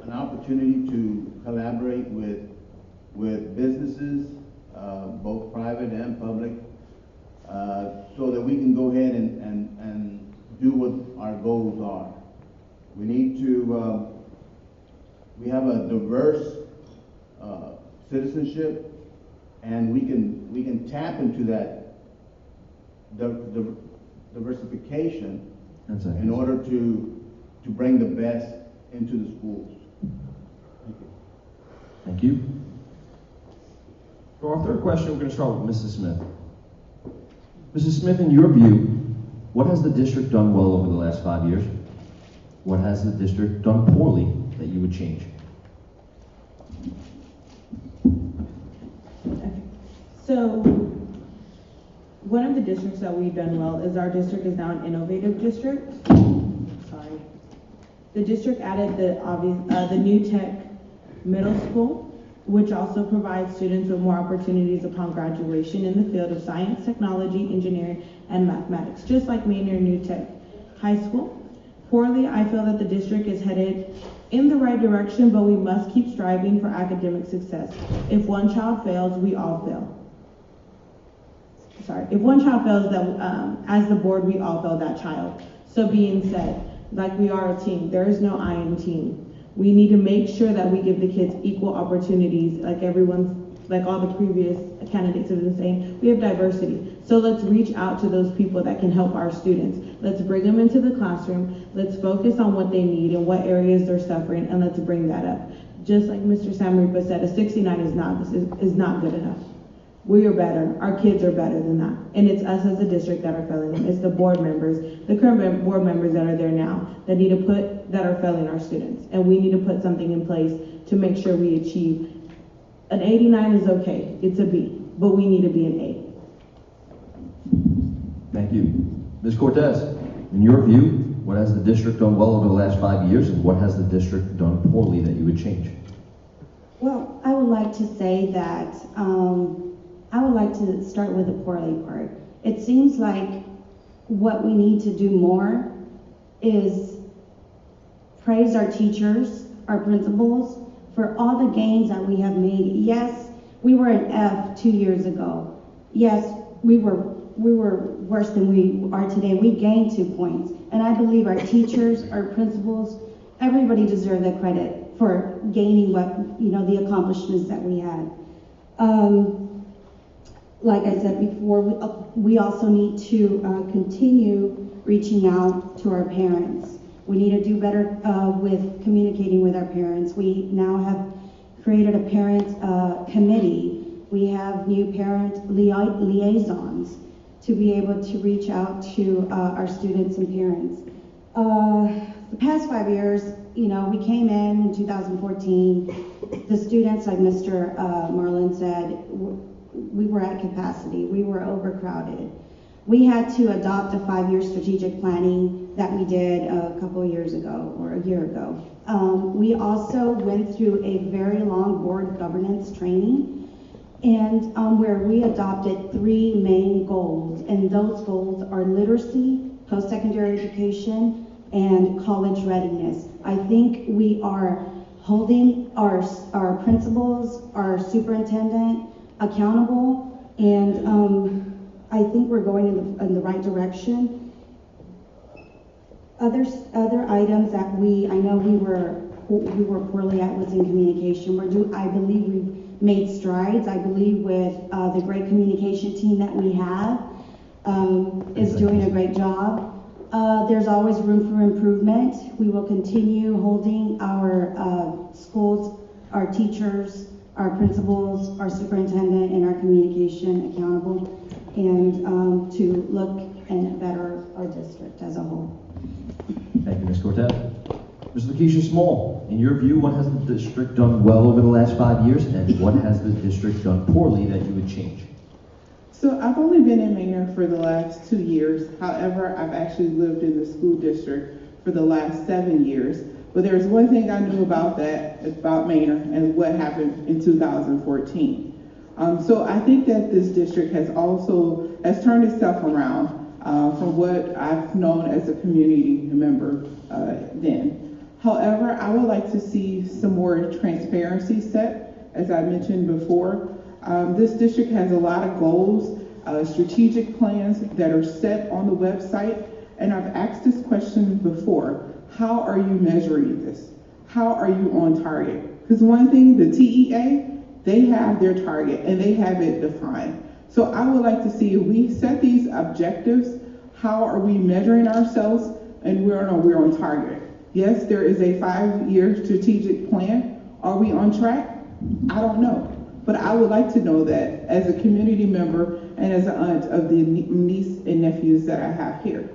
Speaker 2: an opportunity to collaborate with businesses, both private and public, so that we can go ahead and do what our goals are. We need to, we have a diverse citizenship, and we can tap into that diversification in order to bring the best into the schools.
Speaker 1: Thank you. For our third question, we're going to start with Mrs. Smith. Mrs. Smith, in your view, what has the district done well over the last 5 years? What has the district done poorly that you would change?
Speaker 4: So, one of the districts that we've done well is our district is now an innovative district. Sorry. The district added the new tech middle school, which also provides students with more opportunities upon graduation in the field of science, technology, engineering, and mathematics, just like Manor New Tech High School. Poorly, I feel that the district is headed in the right direction, but we must keep striving for academic success. If one child fails, we all fail. If one child fails, as the board, we all fail that child. So being said, like we are a team, there is no I in team. We need to make sure that we give the kids equal opportunities, like all the previous candidates have been saying. We have diversity. So let's reach out to those people that can help our students. Let's bring them into the classroom. Let's focus on what they need and what areas they're suffering, and let's bring that up. Just like Mr. Samaripa said, a 69 is not good enough. We are better. Our kids are better than that. And it's us as a district that are failing them. It's the board members, the current board members that are there now that are failing our students. And we need to put something in place to make sure we achieve. An 89 is okay. It's a B. But we need to be an A.
Speaker 1: Thank you. Ms. Cortez, in your view, what has the district done well over the last 5 years, and what has the district done poorly that you would change?
Speaker 5: Well, I would like to say that I would like to start with the poorly part. It seems like what we need to do more is praise our teachers, our principals, for all the gains that we have made. Yes, we were an F 2 years ago. Yes, we were worse than we are today. We gained 2 points. And I believe our teachers, our principals, everybody deserves the credit for gaining the accomplishments that we had. Like I said before, we also need to continue reaching out to our parents. We need to do better with communicating with our parents. We now have created a parent committee. We have new parent liaisons to be able to reach out to our students and parents. The past 5 years, we came in 2014. The students, like Mr. Marlin said, we were at capacity. We were overcrowded. We had to adopt a 5-year strategic planning that we did a couple of years ago or a year ago. We also went through a very long board governance training, and where we adopted 3 main goals, and those goals are literacy, post-secondary education, and college readiness. I think we are holding our principals, our superintendent accountable, and I think we're going in the right direction. Other items that I know we were poorly at was in communication. I believe we've made strides. I believe with the great communication team that we have is doing a great job. There's always room for improvement. We will continue holding our schools, our teachers, our principals, our superintendent, and our communication accountable, and to look and better our district as a whole.
Speaker 1: Thank you, Ms. Cortez. Ms. Lakeisha Small, in your view, what has the district done well over the last 5 years, and what has the district done poorly that you would change?
Speaker 6: So I've only been in Manor for the last 2 years. However, I've actually lived in the school district for the last 7 years. But there's one thing I knew about Manor and what happened in 2014. So I think that this district has turned itself around from what I've known as a community member then. However, I would like to see some more transparency set, as I mentioned before. This district has a lot of goals, strategic plans that are set on the website, and I've asked this question before. How are you measuring this? How are you on target? Because one thing, the TEA, they have their target and they have it defined. So I would like to see if we set these objectives, how are we measuring ourselves, and we're on target. Yes, there is a 5-year strategic plan. Are we on track? I don't know. But I would like to know that as a community member and as an aunt of the niece and nephews that I have here.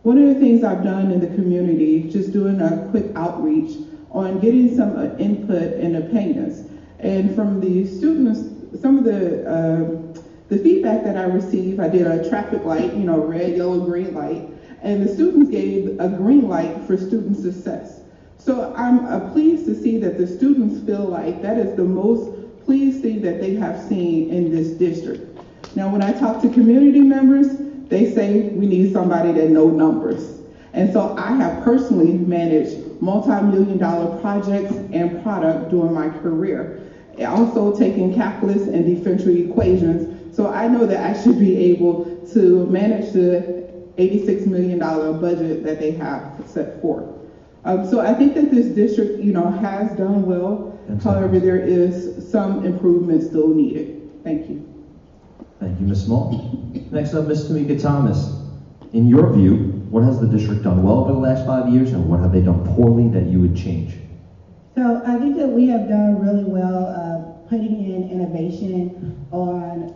Speaker 6: One of the things I've done in the community, just doing a quick outreach on getting some input and opinions. And from the students, some of the feedback that I received, I did a traffic light, red, yellow, green light, and the students gave a green light for student success. So I'm pleased to see that the students feel like that is the most pleased thing that they have seen in this district. Now, when I talk to community members, they say we need somebody that knows numbers. And so I have personally managed multi-million-dollar projects and product during my career. Also taking calculus and differential equations. So I know that I should be able to manage the $86 million budget that they have set forth. So I think that this district, has done well. However, there is some improvement still needed. Thank you.
Speaker 1: Thank you, Ms. Small. Next up, Ms. Tameika Thomas. In your view, what has the district done well over the last 5 years, and what have they done poorly that you would change?
Speaker 7: So I think that we have done really well putting in innovation on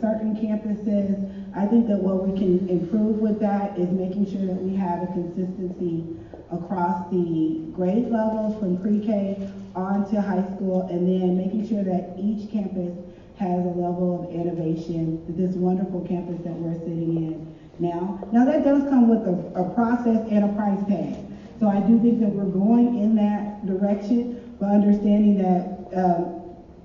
Speaker 7: certain campuses. I think that what we can improve with that is making sure that we have a consistency across the grade levels from pre-K on to high school, and then making sure that each campus has a level of innovation, this wonderful campus that we're sitting in now. Now that does come with a process and a price tag. So I do think that we're going in that direction, but understanding that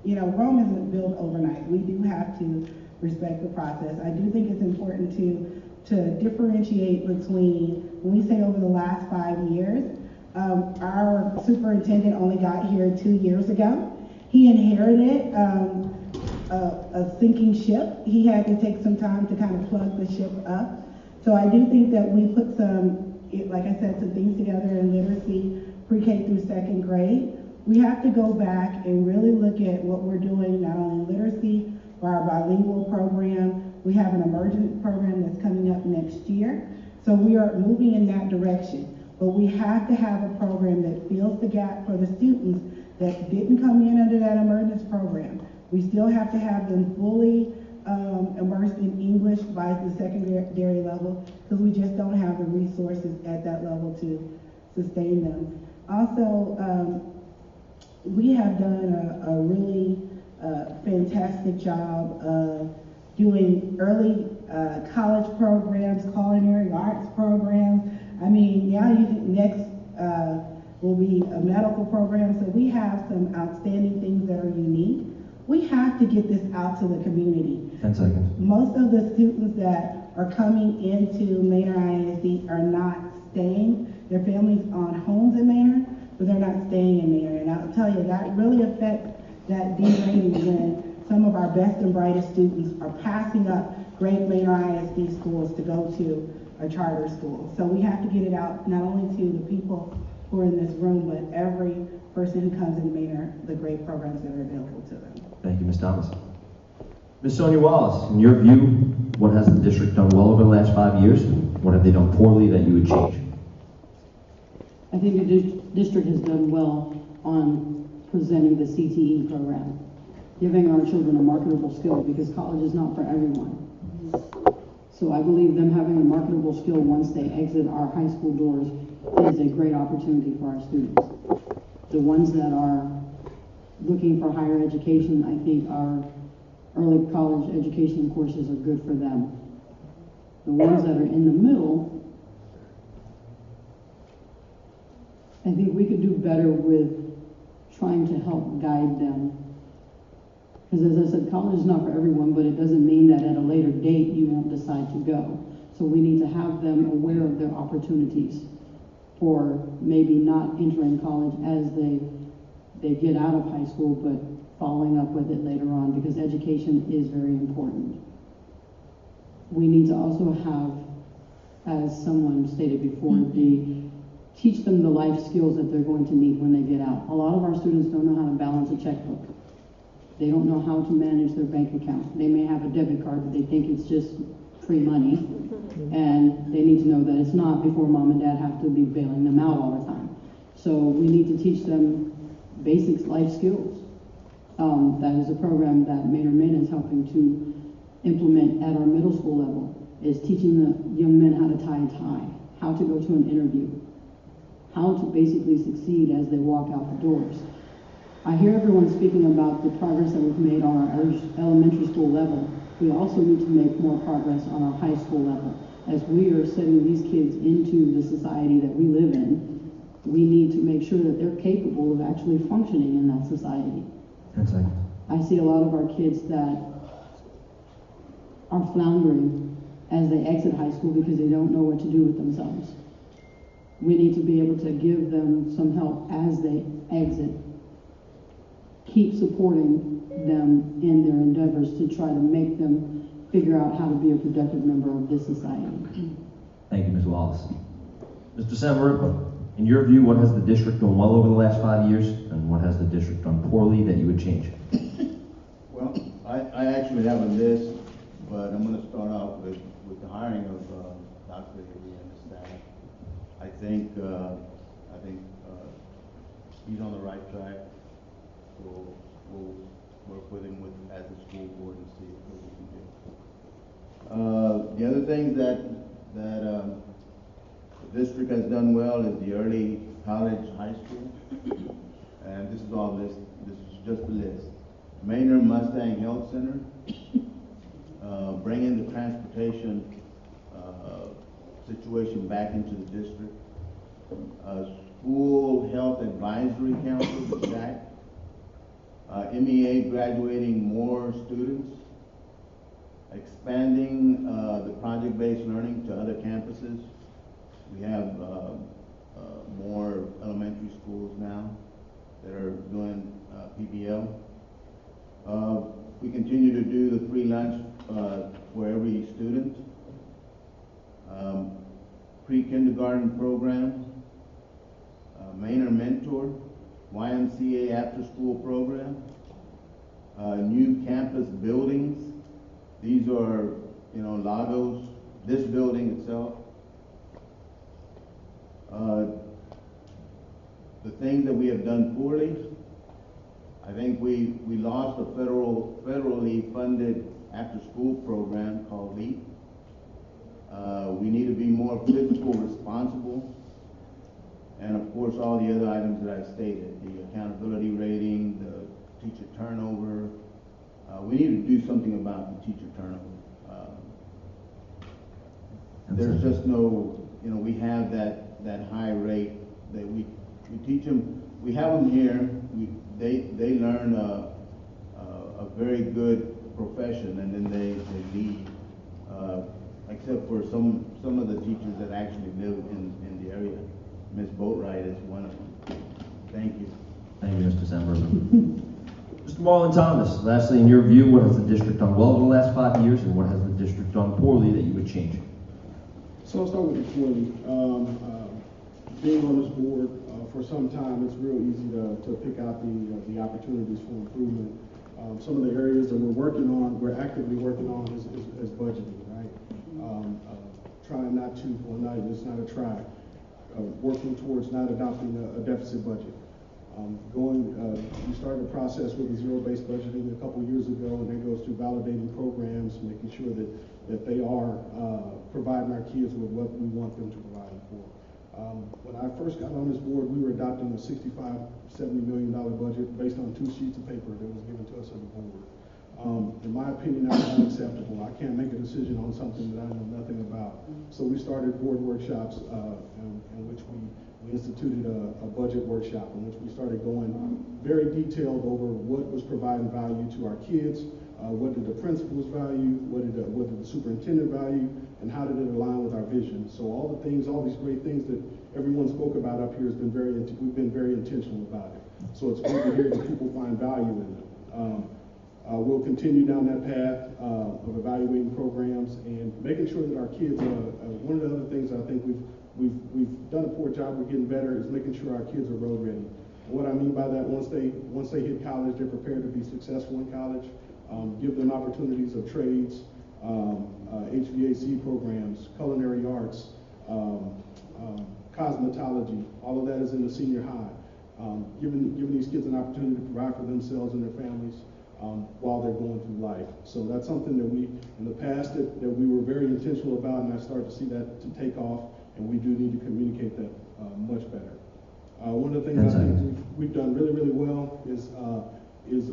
Speaker 7: Rome isn't built overnight. We do have to respect the process. I do think it's important to differentiate between, when we say over the last 5 years, our superintendent only got here 2 years ago. He inherited a sinking ship. He had to take some time to kind of plug the ship up. So I do think that we put some, like I said, some things together in literacy, pre-K through 2nd grade. We have to go back and really look at what we're doing, not only in literacy, but our bilingual program. We have an emergent program that's coming up next year. So we are moving in that direction. But we have to have a program that fills the gap for the students that didn't come in under that emergence program. We still have to have them fully immersed in English by the secondary level, because we just don't have the resources at that level to sustain them. Also, we have done a really fantastic job of doing early college programs, culinary arts programs. I mean, now next will be a medical program, so we have some outstanding things that are unique. We have to get this out to the community.
Speaker 1: 10 seconds.
Speaker 7: Most of the students that are coming into Manor ISD are not staying. Their families own homes in Manor, but they're not staying in Manor. And I'll tell you, that really affects that D-rating when some of our best and brightest students are passing up great Manor ISD schools to go to a charter school. So we have to get it out not only to the people who are in this room, but every person who comes in Manor, the great programs that are available to them.
Speaker 1: Thank you, Ms. Thomas. Ms. Sonia Wallace, in your view, what has the district done well over the last 5 years? What have they done poorly that you would change?
Speaker 8: I think the district has done well on presenting the CTE program, giving our children a marketable skill, because college is not for everyone. So I believe them having a marketable skill once they exit our high school doors is a great opportunity for our students. The ones that are looking for higher education, I think our early college education courses are good for them. The ones that are in the middle, I think we could do better with trying to help guide them. Because as I said, college is not for everyone, but it doesn't mean that at a later date you won't decide to go. So we need to have them aware of their opportunities for maybe not entering college as they get out of high school, but following up with it later on, because education is very important. We need to also have, as someone stated before, teach them the life skills that they're going to need when they get out. A lot of our students don't know how to balance a checkbook. They don't know how to manage their bank account. They may have a debit card, but they think it's just free money, and they need to know that it's not before mom and dad have to be bailing them out all the time. So we need to teach them basic life skills. That is a program that Manor Men is helping to implement at our middle school level, is teaching the young men how to tie a tie, how to go to an interview, how to basically succeed as they walk out the doors. I hear everyone speaking about the progress that we've made on our elementary school level. We also need to make more progress on our high school level. As we are setting these kids into the society that we live in, we need to make sure that they're capable of actually functioning in that society. I see a lot of our kids that are floundering as they exit high school because they don't know what to do with themselves. We need to be able to give them some help as they exit. Keep supporting them in their endeavors to try to make them figure out how to be a productive member of this society.
Speaker 1: Thank you, Ms. Wallace. Mr. Samaripa, in your view, what has the district done well over the last 5 years, and what has the district done poorly that you would change?
Speaker 2: Well, I actually have a list, but I'm going to start off with the hiring of Dr. Avery and the staff. I think he's on the right track. We'll work with him as a school board and see what we can do. The other thing that the district has done well is the early college high school, and this is all list. This is just a list. Manor Mustang Health Center, bringing the transportation situation back into the district. School Health Advisory Council, the SHAC. MEA graduating more students, expanding the project-based learning to other campuses. We have more elementary schools now that are doing PBL. We continue to do the free lunch for every student. Pre-kindergarten program, Manor Mentor, YMCA after-school program, new campus buildings. These are, Lagos, this building itself. The things that we have done poorly, I think we lost a federally funded after-school program called LEAP. We need to be more fiscal responsible. And of course, all the other items that I stated, the accountability rating, the teacher turnover. We need to do something about the teacher turnover. There's just no, you know, we have that high rate that we teach them. We have them here. They learn a very good profession, and then they leave. Except for some of the teachers that actually live in the area. Miss Boatwright is one of them. Thank you.
Speaker 1: Thank you, Mr. Sandberg. Mr. Marlin Thomas, lastly, in your view, what has the district done well over the last 5 years, and what has the district done poorly that you would change?
Speaker 3: So I'll start with the poorly. Being on this board for some time, it's real easy to pick out the opportunities for improvement. Some of the areas that we're actively working on is budgeting, right? Trying not to, well, it's not a try. Working towards not adopting a deficit budget. We started a process with the zero-based budgeting a couple years ago, and that goes through validating programs, making sure that they are providing our kids with what we want them to provide them for. When I first got on this board, we were adopting a $65–70 million budget based on 2 sheets of paper that was given to us as a board. In my opinion, that was unacceptable. I can't make a decision on something that I know nothing about. So we started board workshops in which we instituted a budget workshop in which we started going very detailed over what was providing value to our kids, what did the principals value, what did the superintendent value, and how did it align with our vision. So all these great things that everyone spoke about up here we've been very intentional about it. So it's good to hear that people find value in them. We'll continue down that path of evaluating programs and making sure that our kids, one of the other things I think we've done a poor job of getting better is making sure our kids are road ready. And what I mean by that, once they hit college, they're prepared to be successful in college. Give them opportunities of trades, HVAC programs, culinary arts, cosmetology. All of that is in the senior high. Giving these kids an opportunity to provide for themselves and their families while they're going through life. So that's something that we, in the past, that we were very intentional about, and I started to see that to take off, and we do need to communicate that much better. One of the things I think we've done really, really well is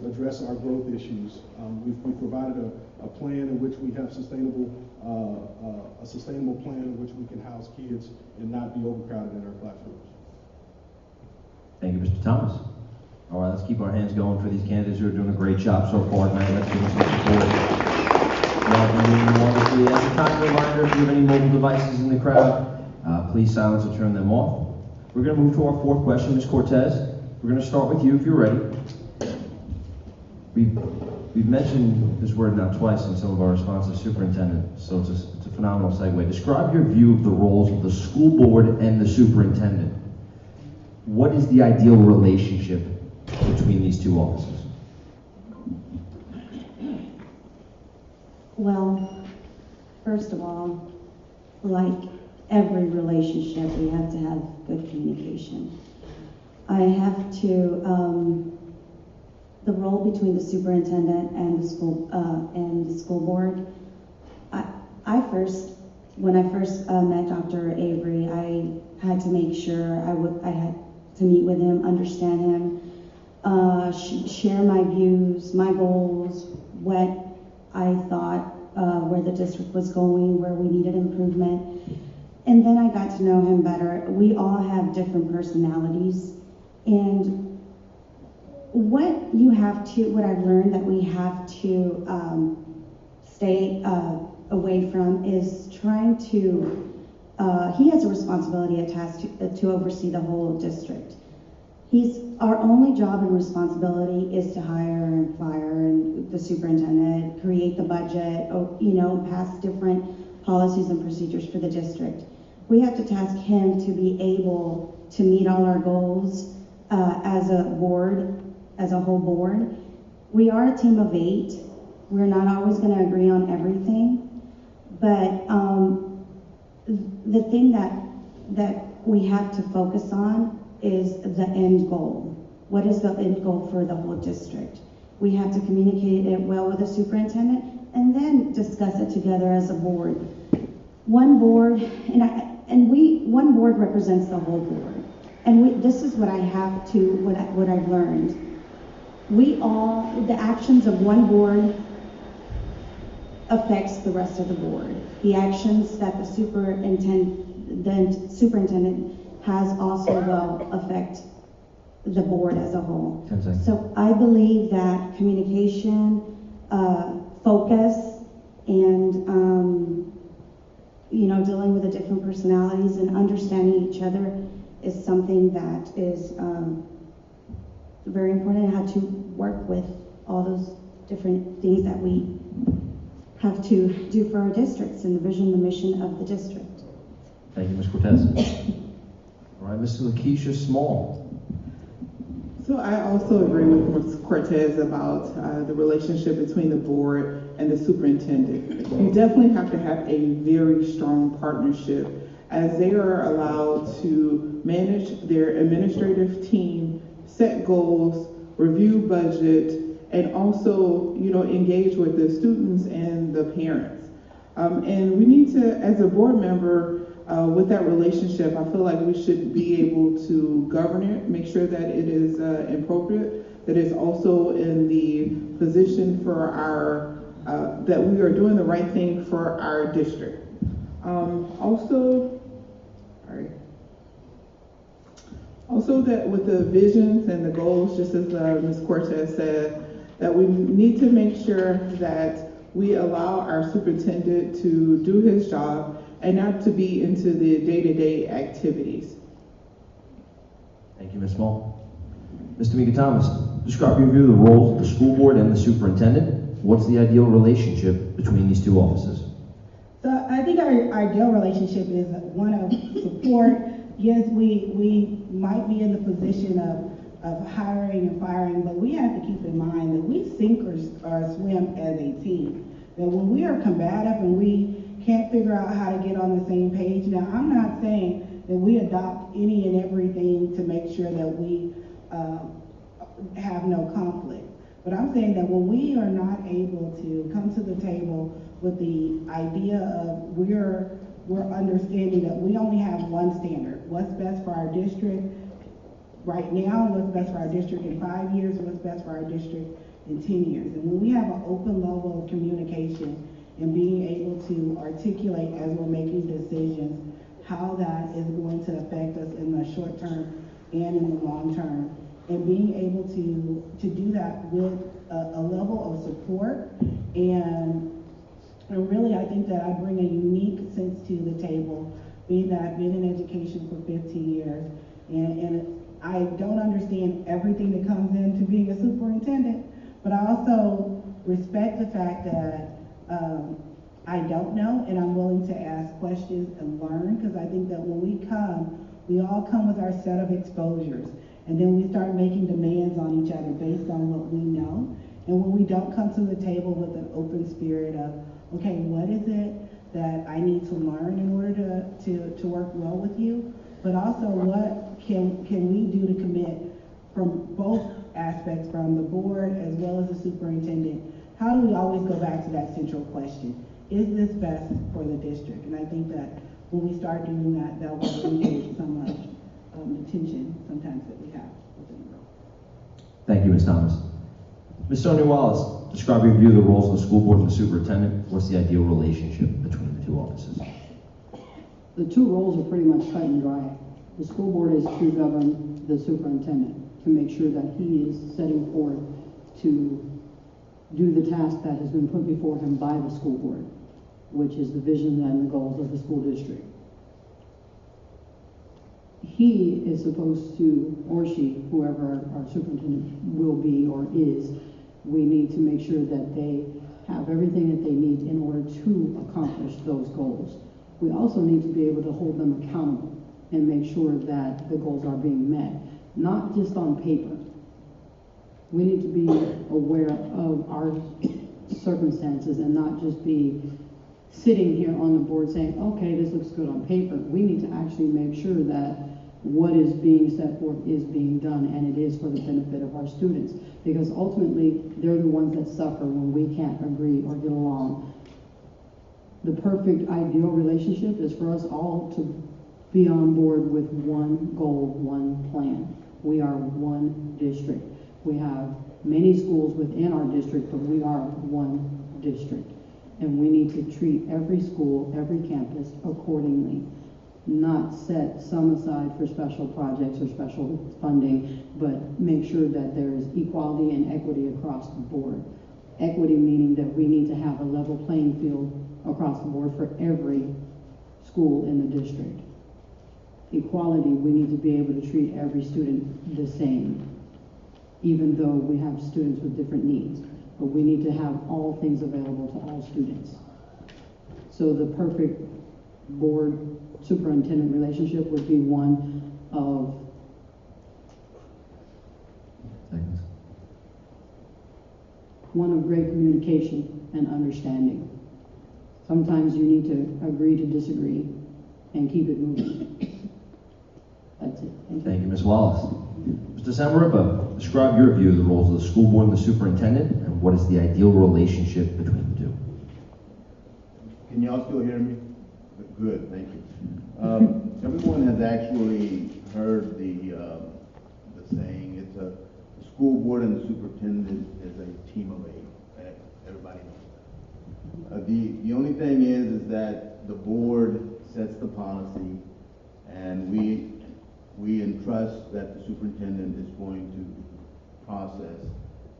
Speaker 3: address our growth issues. We've provided a plan in which we have a sustainable plan in which we can house kids and not be overcrowded in our classrooms. Thank you, Mr. Thomas. All right, let's keep our hands going for these candidates who are doing a great job so far tonight. Let's give them some support. Wonderfully. As a kind reminder, if you have any mobile devices in the crowd, please silence or turn them off. We're going to move to our 4th question, Ms. Cortez. We're going to start with you if you're ready. We've mentioned this word now twice in some of our responses, superintendent, so it's a phenomenal segue. Describe your view of the roles of the school board and the superintendent. What is the ideal relationship between these 2 offices?
Speaker 5: Well, first of all, like every relationship, we have to have good communication. I have to, the role between the superintendent and the school board. When I first met Dr. Avery, I had to make sure I had to meet with him, understand him, share my views, my goals, what I thought where the district was going, where we needed improvement. And then I got to know him better. We all have different personalities, and what I've learned that we have to stay away from is trying to, he has a responsibility attached to oversee the whole district. Our only job and responsibility is to hire and fire and the superintendent, create the budget, pass different policies and procedures for the district. We have to task him to be able to meet all our goals as a board, as a whole board. We are a team of 8. We're not always going to agree on everything, but the thing that we have to focus on is the end goal. What is the end goal for the whole district? We have to communicate it well with the superintendent and then discuss it together as a board. One board, one board represents the whole board. And this is what what I've learned. The actions of one board affects the rest of the board. The actions that the the superintendent has also will affect the board as a whole.
Speaker 1: 10 seconds.
Speaker 5: So I believe that communication, focus, and dealing with the different personalities and understanding each other is something that is very important. And how to work with all those different things that we have to do for our districts and the vision, the mission of the district.
Speaker 1: Thank you, Ms. Cortez. All right, Mr. Lakeisha Small.
Speaker 6: So I also agree with Ms. Cortez about the relationship between the board and the superintendent. You definitely have to have a very strong partnership as they are allowed to manage their administrative team, set goals, review budget, and also, engage with the students and the parents. And we need to, as a board member, with that relationship, I feel like we should be able to govern it, make sure that it is appropriate, that it's also in the position for our, that we are doing the right thing for our district. Also that with the visions and the goals, just as Ms. Cortez said, that we need to make sure that we allow our superintendent to do his job and not to be into the day-to-day activities.
Speaker 1: Thank you, Ms. Small. Ms. Tameika Thomas, describe your view of the roles of the school board and the superintendent. What's the ideal relationship between these two offices?
Speaker 7: So I think our ideal relationship is one of support. Yes, we might be in the position of hiring and firing, but we have to keep in mind that we sink or swim as a team. That when we are combative and we can't figure out how to get on the same page. Now, I'm not saying that we adopt any and everything to make sure that we have no conflict. But I'm saying that when we are not able to come to the table with the idea of we're understanding that we only have one standard, what's best for our district right now, what's best for our district in 5 years, what's best for our district in 10 years. And when we have an open level of communication and being able to articulate as we're making decisions how that is going to affect us in the short term and in the long term, and being able to do that with a level of support. And really, I think that I bring a unique sense to the table, being that I've been in education for 15 years, and I don't understand everything that comes into being a superintendent, but I also respect the fact that I don't know, and I'm willing to ask questions and learn, because I think that when we all come with our set of exposures, and then we start making demands on each other based on what we know. And when we don't come to the table with an open spirit of, okay, what is it that I need to learn in order to work well with you? But also, what can we do to commit from both aspects, from the board as well as the superintendent? How do we always go back to that central question? Is this best for the district? And I think that when we start doing that, that will alleviate some of the tension sometimes that we have within the role.
Speaker 1: Thank you, Ms. Thomas. Ms. Sonia Wallace, describe your view of the roles of the school board and the superintendent. What's the ideal relationship between the two offices?
Speaker 8: The two roles are pretty much cut and dry. The school board is to govern the superintendent, to make sure that he is setting forth to do the task that has been put before him by the school board, which is the vision and the goals of the school district. He is supposed to, or she, whoever our superintendent will be or is, we need to make sure that they have everything that they need in order to accomplish those goals. We also need to be able to hold them accountable and make sure that the goals are being met, not just on paper. We need to be aware of our circumstances and not just be sitting here on the board saying, okay, this looks good on paper. We need to actually make sure that what is being set forth is being done, and it is for the benefit of our students. Because ultimately, they're the ones that suffer when we can't agree or get along. The perfect ideal relationship is for us all to be on board with one goal, one plan. We are one district. We have many schools within our district, but we are one district. And we need to treat every school, every campus accordingly. not set some aside for special projects or special funding, but make sure that there's equality and equity across the board. Equity meaning that we need to have a level playing field across the board for every school in the district. Equality, we need to be able to treat every student the same, even though we have students with different needs. But we need to have all things available to all students. So the perfect board superintendent relationship would be one of great communication and understanding. Sometimes you need to agree to disagree and keep it moving. That's it.
Speaker 1: Thank you, Ms. Wallace. Mr. Samaripa, describe your view of the roles of the school board and the superintendent, and what is the ideal relationship between the two?
Speaker 2: Can y'all still hear me? Good, thank you. Everyone has actually heard the saying, it's a the school board and the superintendent is a team of 8. Everybody knows that. The only thing is that the board sets the policy, and we entrust that the superintendent is going to process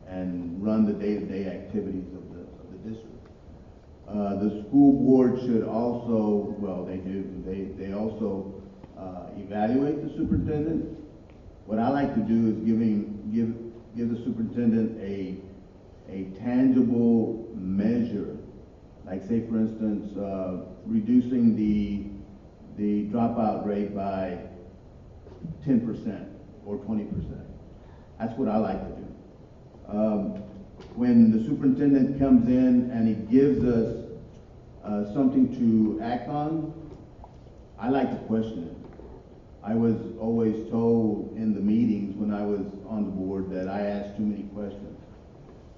Speaker 2: and run the day-to-day activities of the district. The school board should also, well, they do, they also evaluate the superintendent. What I like to do is give the superintendent a tangible measure, like say for instance, reducing the dropout rate by 10% or 20%. That's what I like to do. When the superintendent comes in and he gives us something to act on, I like to question it. I was always told in the meetings when I was on the board that I asked too many questions.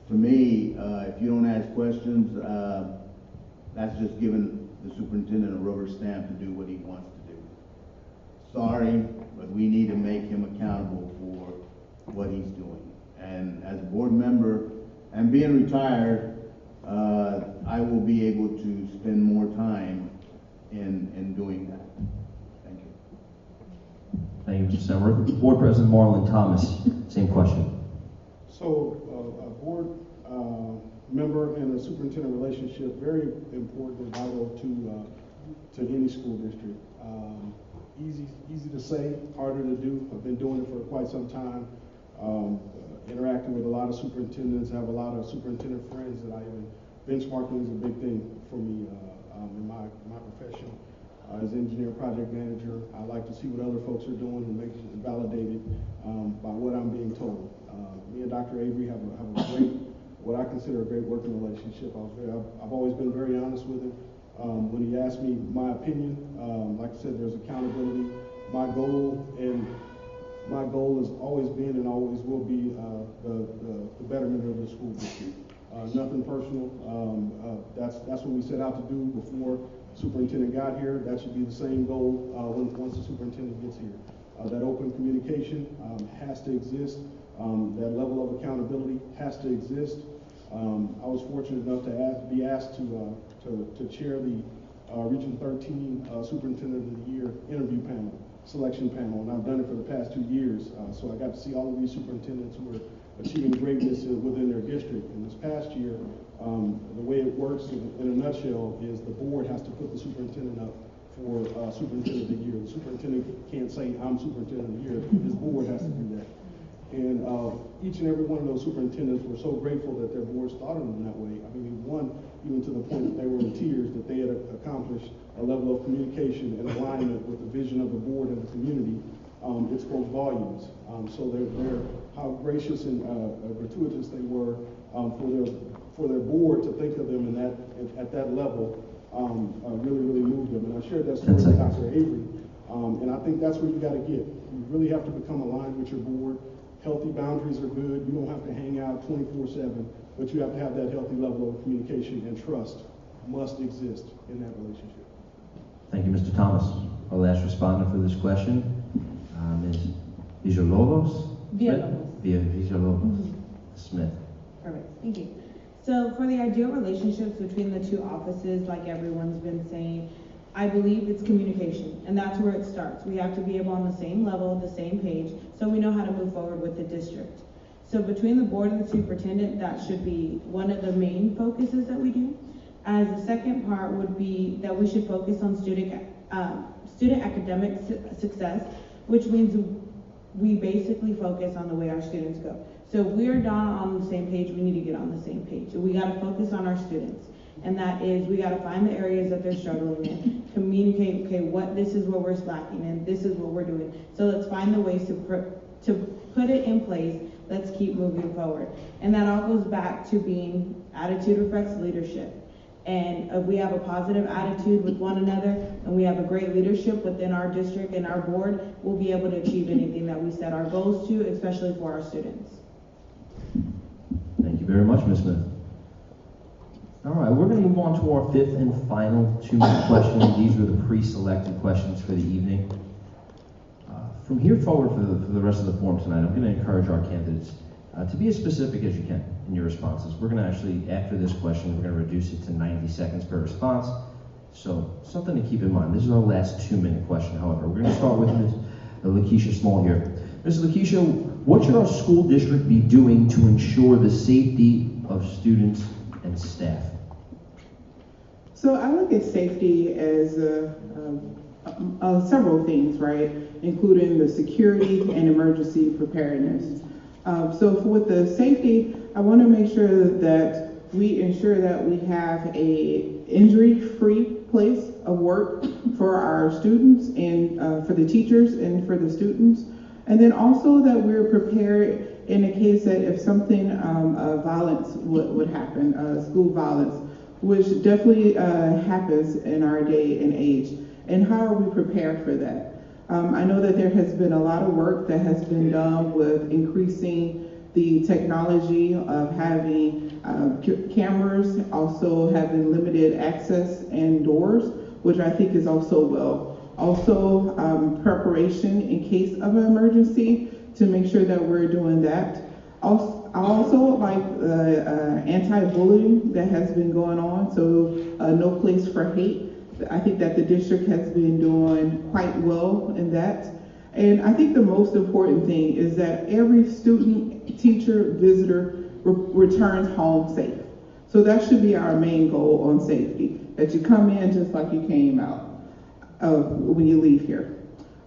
Speaker 2: To me, if you don't ask questions, that's just giving the superintendent a rubber stamp to do what he wants to do. Sorry, but we need to make him accountable for what he's doing. And as a board member, and being retired, I will be able to spend more time in doing that. Thank you.
Speaker 1: Thank you, Mr. Samaripa. Board President Marlin Thomas, same question.
Speaker 3: So, a board member and a superintendent relationship, very important and vital to any school district. Easy to say, harder to do. I've been doing it for quite some time. Interacting with a lot of superintendents, have a lot of superintendent friends that I even benchmarking is a big thing for me in my profession. As engineer project manager, I like to see what other folks are doing and make it validated by what I'm being told. Me and Dr. Avery have a great, what I consider a great working relationship. I've always been very honest with him. When he asked me my opinion, like I said, there's accountability. My goal has always been and always will be the betterment of the school district. Nothing personal. That's what we set out to do before the superintendent got here. That should be the same goal once the superintendent gets here. That open communication has to exist. That level of accountability has to exist. I was fortunate enough to be asked to chair the Region 13 Superintendent of the Year interview panel. Selection panel, and I've done it for the past 2 years. So I got to see all of these superintendents who are achieving greatness within their district. And this past year, the way it works in a nutshell is the board has to put the superintendent up for Superintendent of the Year. The superintendent can't say, I'm Superintendent of the Year. His board has to do that. And each and every one of those superintendents were so grateful that their boards thought of them that way. I mean, one, even to the point that they were in tears, that they had accomplished a level of communication and alignment with the vision of the board and the community. It spoke volumes. So they're how gracious and gratuitous they were for their board to think of them at that level really moved them. And I shared that story with Dr. Avery. And I think that's where you got to get. You really have to become aligned with your board. Healthy boundaries are good. You don't have to hang out 24/7, but you have to have that healthy level of communication, and trust must exist in that relationship.
Speaker 1: Thank you, Mr. Thomas. Our last respondent for this question, Ms. Villalovos-Smith.
Speaker 4: Perfect, thank you. So for the ideal relationships between the two offices, like everyone's been saying, I believe it's communication, and that's where it starts. We have to be able on the same level, the same page, so we know how to move forward with the district. So between the board and the superintendent, that should be one of the main focuses that we do. As the second part would be that we should focus on student academic success, which means we basically focus on the way our students go. So if we are not on the same page, we need to get on the same page. We got to focus on our students. And that is, we got to find the areas that they're struggling in, communicate, okay, this is what we're slacking and this is what we're doing. So let's find the ways to put it in place. Let's keep moving forward. And that all goes back to being attitude reflects leadership. And if we have a positive attitude with one another and we have a great leadership within our district and our board, we'll be able to achieve anything that we set our goals to, especially for our students.
Speaker 1: Thank you very much, Ms. Smith. All right, we're going to move on to our fifth and final 2-minute questions. These were the pre-selected questions for the evening. From here forward for the rest of the forum tonight, I'm going to encourage our candidates to be as specific as you can in your responses. We're going to actually, after this question, we're going to reduce it to 90 seconds per response. So something to keep in mind. This is our last 2-minute question, however. We're going to start with Ms. Lakeisha Small here. Ms. Lakeisha, what should our school district be doing to ensure the safety of students and staff?
Speaker 6: So I look at safety as several things, right? Including the security and emergency preparedness. So with the safety, I want to make sure that we ensure that we have a injury-free place of work for our students and for the teachers and for the students. And then also that we're prepared in the case that if something, violence would happen, school violence, which definitely happens in our day and age. And how are we prepared for that? I know that there has been a lot of work that has been done with increasing the technology of having cameras, also having limited access indoors, which I think is also well. Also, preparation in case of an emergency to make sure that we're doing that. I also like anti-bullying that has been going on, so no place for hate. I think that the district has been doing quite well in that. And I think the most important thing is that every student, teacher, visitor returns home safe. So that should be our main goal on safety, that you come in just like you came out when you leave here.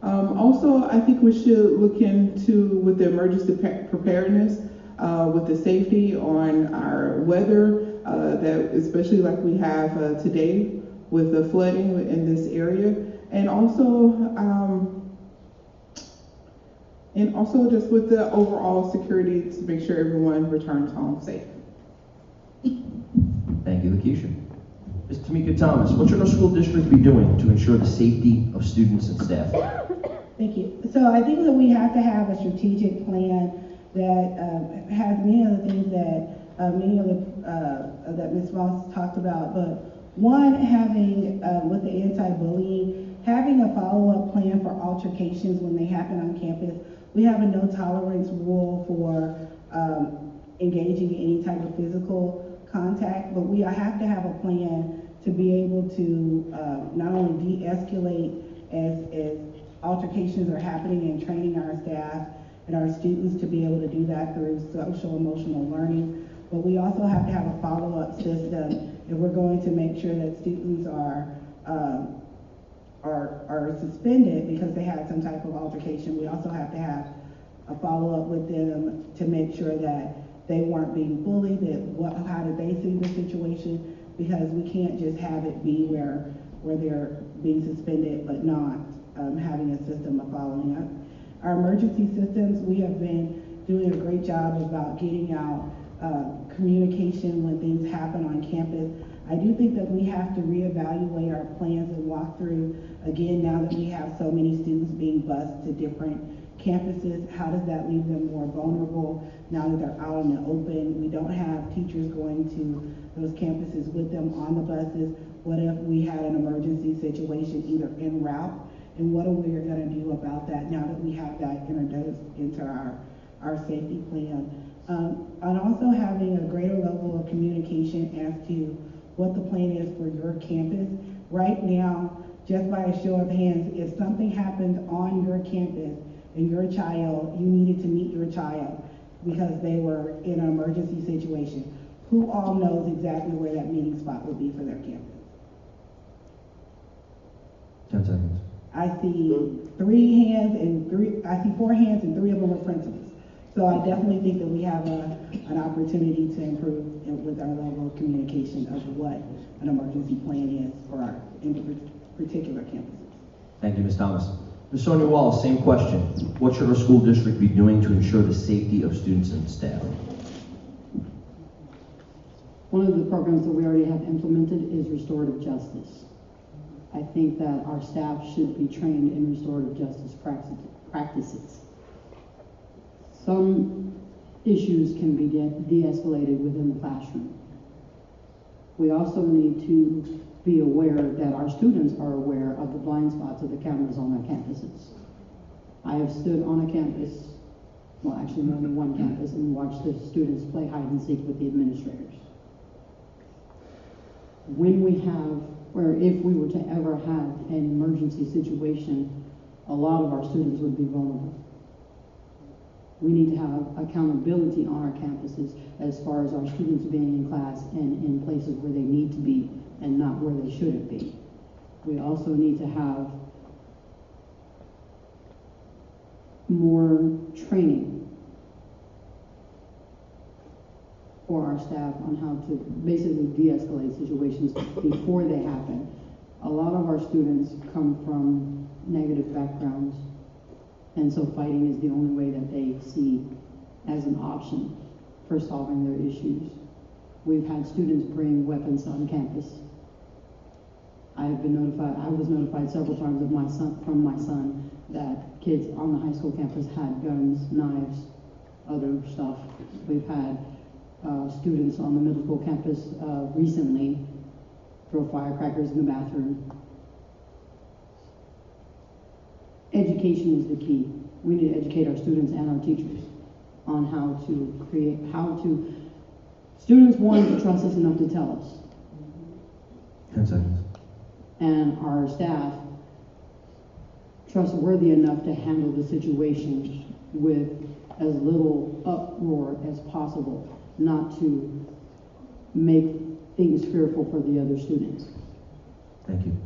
Speaker 6: Also, I think we should look into, with the emergency preparedness, with the safety on our weather, that especially like we have today with the flooding in this area, and also just with the overall security to make sure everyone returns home safe.
Speaker 1: Thank you, Lakeisha. Ms. Tameika Thomas, what should our school district be doing to ensure the safety of students and staff?
Speaker 7: Thank you. So I think that we have to have a strategic plan that has many of the things that that Ms. Ross talked about, but one, having with the anti-bullying, having a follow-up plan for altercations when they happen on campus. We have a no tolerance rule for engaging in any type of physical contact, but we have to have a plan to be able to not only de-escalate as altercations are happening, and training our staff and our students to be able to do that through social emotional learning, but we also have to have a follow-up system if we're going to make sure that students are suspended because they had some type of altercation. We also have to have a follow-up with them to make sure that they weren't being bullied, how did they see the situation, because we can't just have it be where they're being suspended but not having a system of following up. Our emergency systems, we have been doing a great job about getting out communication when things happen on campus. I do think that we have to reevaluate our plans and walk through, again, now that we have so many students being bused to different campuses, how does that leave them more vulnerable now that they're out in the open? We don't have teachers going to those campuses with them on the buses. What if we had an emergency situation either en route? And what are we going to do about that now that we have that introduced into our safety plan? And also having a greater level of communication as to what the plan is for your campus. Right now, just by a show of hands, if something happened on your campus and your child, you needed to meet your child because they were in an emergency situation, who all knows exactly where that meeting spot would be for their campus?
Speaker 1: 10 seconds.
Speaker 7: I see I see 4 hands and 3 of them are principals. So I definitely think that we have an opportunity to improve with our level of communication of what an emergency plan is for our particular campuses.
Speaker 1: Thank you, Ms. Thomas. Ms. Sonia Wallace, same question. What should our school district be doing to ensure the safety of students and staff?
Speaker 8: One of the programs that we already have implemented is restorative justice. I think that our staff should be trained in restorative justice practices. Some issues can be de-escalated within the classroom. We also need to be aware that our students are aware of the blind spots of the cameras on our campuses. I have stood on a campus, well actually more than one campus, and watched the students play hide and seek with the administrators. When we have, or if we were to ever have an emergency situation, a lot of our students would be vulnerable. We need to have accountability on our campuses as far as our students being in class and in places where they need to be and not where they shouldn't be. We also need to have more training for our staff on how to basically de-escalate situations before they happen. A lot of our students come from negative backgrounds, and so fighting is the only way that they see as an option for solving their issues. We've had students bring weapons on campus. I was notified several times from my son that kids on the high school campus had guns, knives, other stuff. We've had students on the middle school campus recently throw firecrackers in the bathroom. Education is the key. We need to educate our students and our teachers on students want to trust us enough to tell us.
Speaker 1: 10 seconds.
Speaker 8: And our staff trustworthy enough to handle the situation with as little uproar as possible, not to make things fearful for the other students.
Speaker 1: Thank you.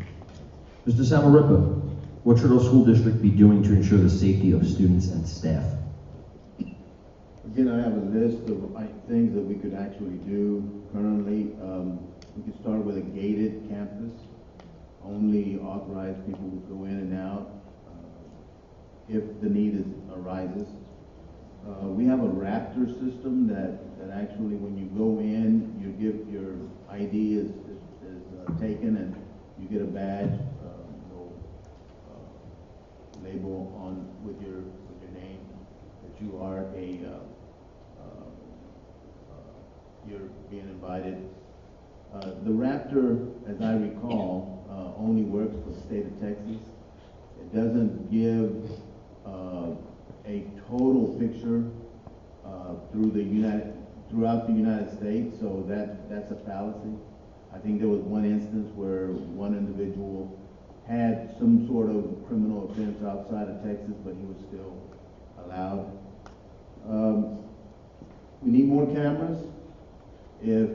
Speaker 1: Mr. Samaripa, what should our school district be doing to ensure the safety of students and staff?
Speaker 2: Again, I have a list of things that we could actually do currently. We could start with a gated campus. Only authorized people would go in and out if the need arises. We have a Raptor system that actually, when you go in, your ID is taken and you get a badge, label on with your name that you are you're being invited. The Raptor, as I recall, only works for the state of Texas. It doesn't give a total picture throughout the United States, so that's a fallacy. I think there was one instance where one individual had some sort of criminal offense outside of Texas, but he was still allowed. We need more cameras. If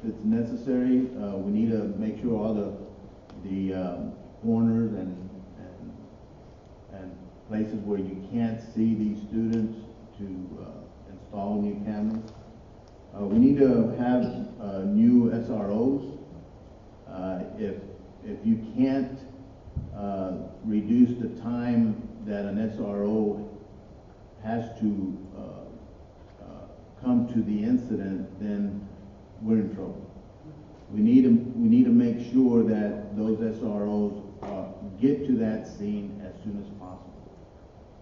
Speaker 2: it's necessary, we need to make sure all the corners and places where you can't see these students to install new cameras. We need to have new SROs. If you can't reduce the time that an SRO has to come to the incident, then we're in trouble. We need to make sure that those SROs get to that scene as soon as possible.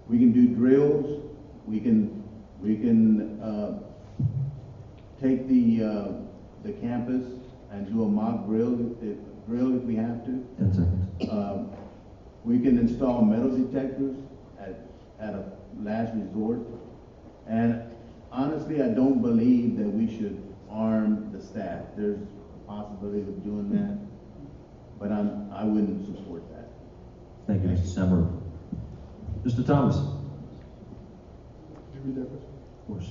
Speaker 2: We can do drills. We can take the campus and do a mock drill if we have to.
Speaker 1: 10 seconds.
Speaker 2: We can install metal detectors at a last resort. And honestly, I don't believe that we should arm the staff. There's a possibility of doing that. but I wouldn't support that.
Speaker 1: Thank you, Mr. Sember. Mr. Thomas? Of
Speaker 3: Did you read that question?
Speaker 1: course.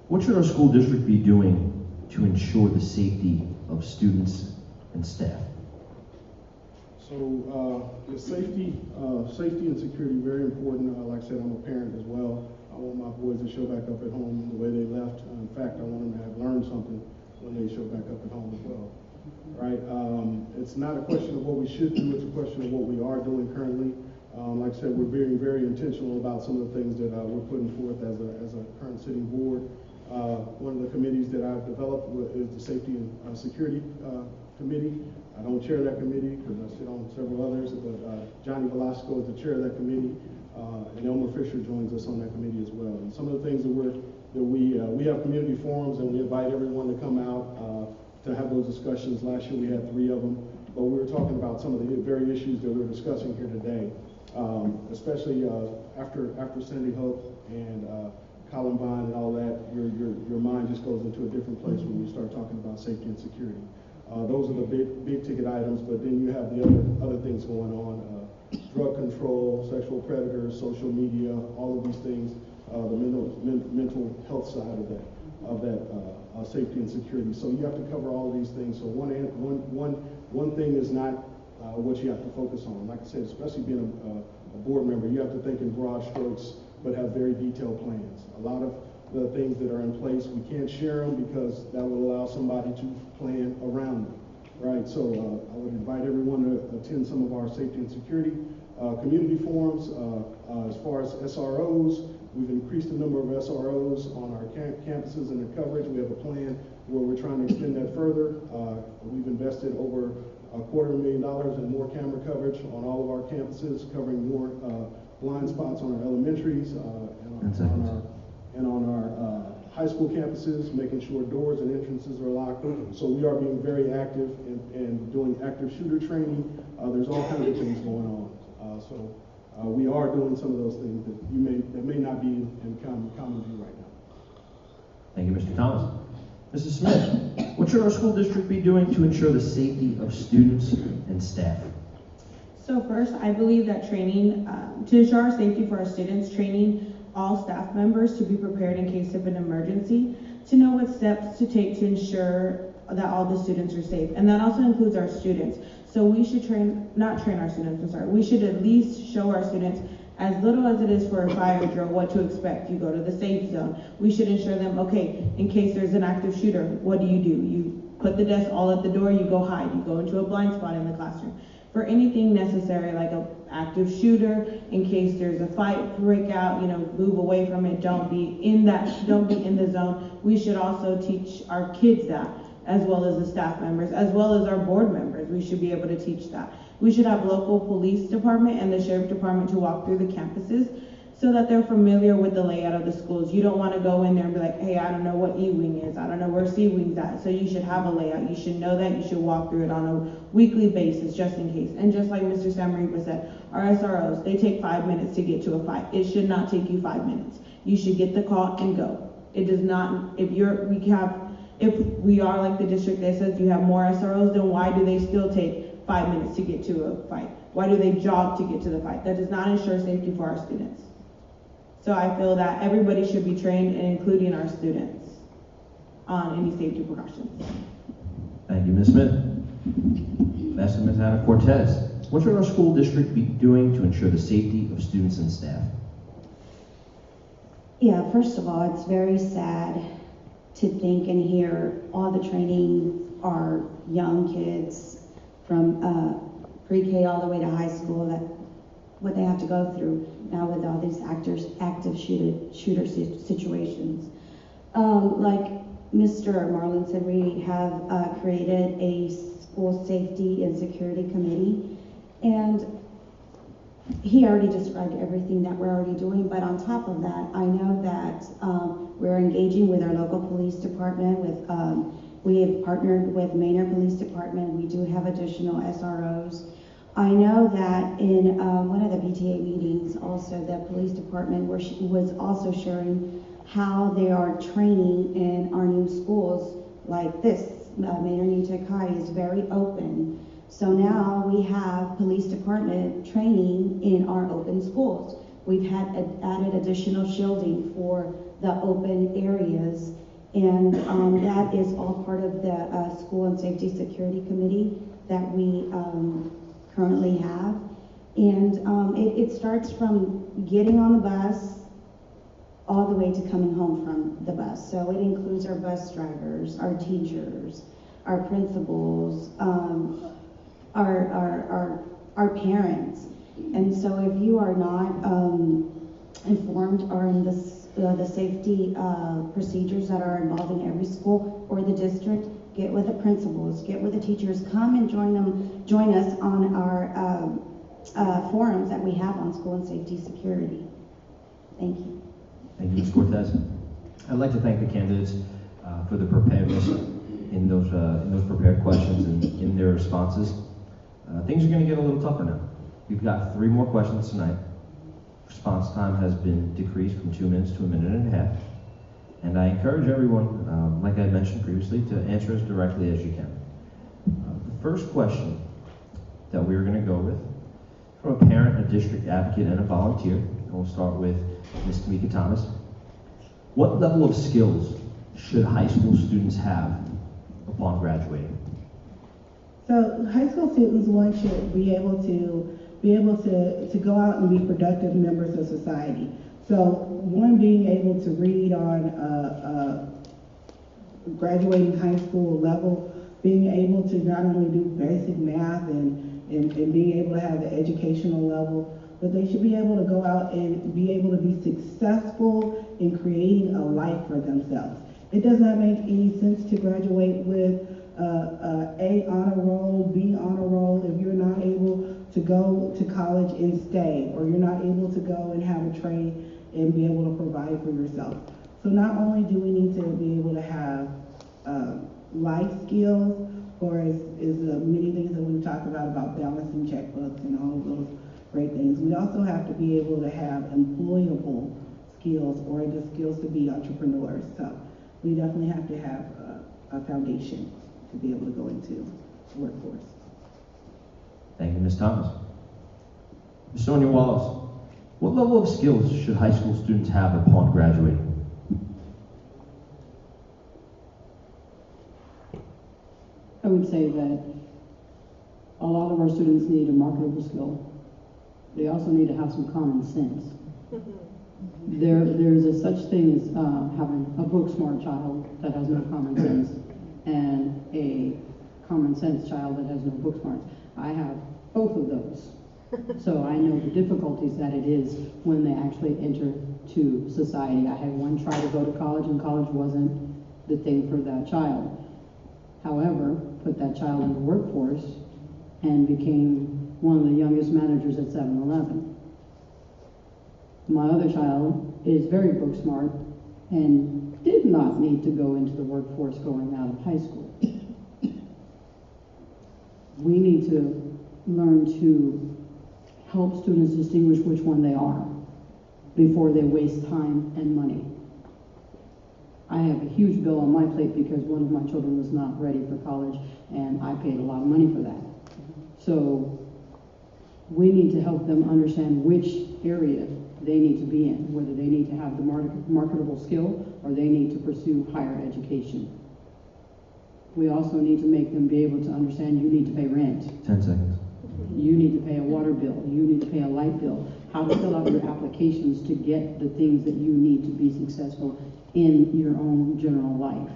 Speaker 1: What should our school district be doing to ensure the safety of students and staff?
Speaker 3: So, the safety and security, very important. Like I said, I'm a parent as well. I want my boys to show back up at home the way they left. In fact, I want them to have learned something when they show back up at home as well. Right? It's not a question of what we should do, it's a question of what we are doing currently. Like I said, we're being very intentional about some of the things that we're putting forth as a current sitting board. One of the committees that I've developed is the Safety and Security Committee. I don't chair that committee because I sit on several others, but Johnny Velasco is the chair of that committee, and Elmer Fisher joins us on that committee as well. And some of the things we have community forums, and we invite everyone to come out to have those discussions. Last year we had 3 of them, but we were talking about some of the very issues that we're discussing here today, especially after Sandy Hook and Columbine and all that. Your mind just goes into a different place when you start talking about safety and security. Those are the big ticket items, but then you have the other things going on: drug control, sexual predators, social media, all of these things. The mental health side of that safety and security. So you have to cover all of these things. So one thing is not what you have to focus on. Like I said, especially being a board member, you have to think in broad strokes, but have very detailed plans. A lot of the things that are in place, we can't share them because that will allow somebody to plan around them, right? So I would invite everyone to attend some of our safety and security community forums. As far as SROs, we've increased the number of SROs on our campuses and their coverage. We have a plan where we're trying to extend that further. We've invested over $250,000 in more camera coverage on all of our campuses, covering more blind spots on our elementaries and on our high school campuses, making sure doors and entrances are locked. So we are being very active in doing active shooter training. There's all kinds of things going on. So we are doing some of those things that may not be in common view right now.
Speaker 1: Thank you, Mr. Thomas. Mrs. Smith, what should our school district be doing to ensure the safety of students and staff?
Speaker 4: So first, I believe that training, to ensure our safety for our students, training all staff members to be prepared in case of an emergency, to know what steps to take to ensure that all the students are safe. And that also includes our students. So we should we should at least show our students, as little as it is for a fire drill, what to expect. You go to the safe zone. We should ensure them, okay, in case there's an active shooter, what do? You put the desk all at the door, you go hide, you go into a blind spot in the classroom. For anything necessary, like an active shooter, in case there's a fight break out, move away from it, don't be in the zone. We should also teach our kids that, as well as the staff members, as well as our board members. We should be able to teach that. We should have local police department and the sheriff department to walk through the campuses so that they're familiar with the layout of the schools. You don't want to go in there and be like, hey, I don't know what E-wing is. I don't know where C-wing's at. So you should have a layout. You should know that. You should walk through it on a weekly basis just in case. And just like Mr. Samariba said, our SROs, they take 5 minutes to get to a fight. It should not take you 5 minutes. You should get the call and go. It does not, if we are like the district that says you have more SROs, then why do they still take 5 minutes to get to a fight? Why do they jog to get to the fight? That does not ensure safety for our students. So I feel that everybody should be trained, and including our students, on any safety precautions.
Speaker 1: Thank you, Ms. Smith. Next, Ms. Ana Cortez. What should our school district be doing to ensure the safety of students and staff?
Speaker 5: Yeah, first of all, it's very sad to think and hear all the training our young kids from pre-K all the way to high school, that what they have to go through now with all these active shooter situations. Like Mr. Marlin said, we have created a school safety and security committee, and he already described everything that we're already doing, but on top of that, I know that we're engaging with our local police department. We have partnered with Manor Police Department. We do have additional SROs. I know that in one of the PTA meetings also, the police department was also sharing how they are training in our new schools like this. Manor High is very open. So now we have police department training in our open schools. We've had added additional shielding for the open areas, and that is all part of the School and Safety Security Committee that we currently have. And it starts from getting on the bus all the way to coming home from the bus. So it includes our bus drivers, our teachers, our principals, our parents. And so if you are not informed or in the safety procedures that are involved in every school or the district, get with the principals, get with the teachers, come and join us on our forums that we have on school and safety security. Thank you.
Speaker 1: Thank you, Ms. Cortez. I'd like to thank the candidates for the preparedness in those prepared questions and in their responses. Things are going to get a little tougher now. We've got 3 more questions tonight. Response time has been decreased from 2 minutes to 1.5 minutes. And I encourage everyone, like I mentioned previously, to answer as directly as you can. The first question that we're going to go with, from a parent, a district advocate, and a volunteer, and we'll start with Ms. Tameika Thomas. What level of skills should high school students have upon graduating?
Speaker 7: So high school students, one should be able to go out and be productive members of society. So one, being able to read on graduating high school level, being able to not only do basic math and being able to have the educational level, but they should be able to go out and be able to be successful in creating a life for themselves. It does not make any sense to graduate with A honor roll, B honor roll, if you're not able to go to college and stay, or you're not able to go and have a trade and be able to provide for yourself. So not only do we need to be able to have life skills, or as many things that we've talked about balancing checkbooks and all of those great things, we also have to be able to have employable skills, or the skills to be entrepreneurs. So we definitely have to have a foundation to be able to go into the workforce.
Speaker 1: Thank you, Ms. Thomas. Ms. Sonia Wallace, what level of skills should high school students have upon graduating?
Speaker 8: I would say that a lot of our students need a marketable skill. They also need to have some common sense. There's a such thing as having a book smart child that has no common sense and a common sense child that has no book smart. I have both of those. So I know the difficulties that it is when they actually enter to society. I had one try to go to college, and college wasn't the thing for that child. However, put that child in the workforce and became one of the youngest managers at 7-Eleven. My other child is very book smart and did not need to go into the workforce going out of high school. We need to learn to help students distinguish which one they are before they waste time and money. I have a huge bill on my plate because one of my children was not ready for college, and I paid a lot of money for that. So we need to help them understand which area they need to be in, whether they need to have the marketable skill or they need to pursue higher education. We also need to make them be able to understand you need to pay rent.
Speaker 1: 10 seconds.
Speaker 8: You need to pay a water bill. You need to pay a light bill. How to fill out your applications to get the things that you need to be successful in your own general life.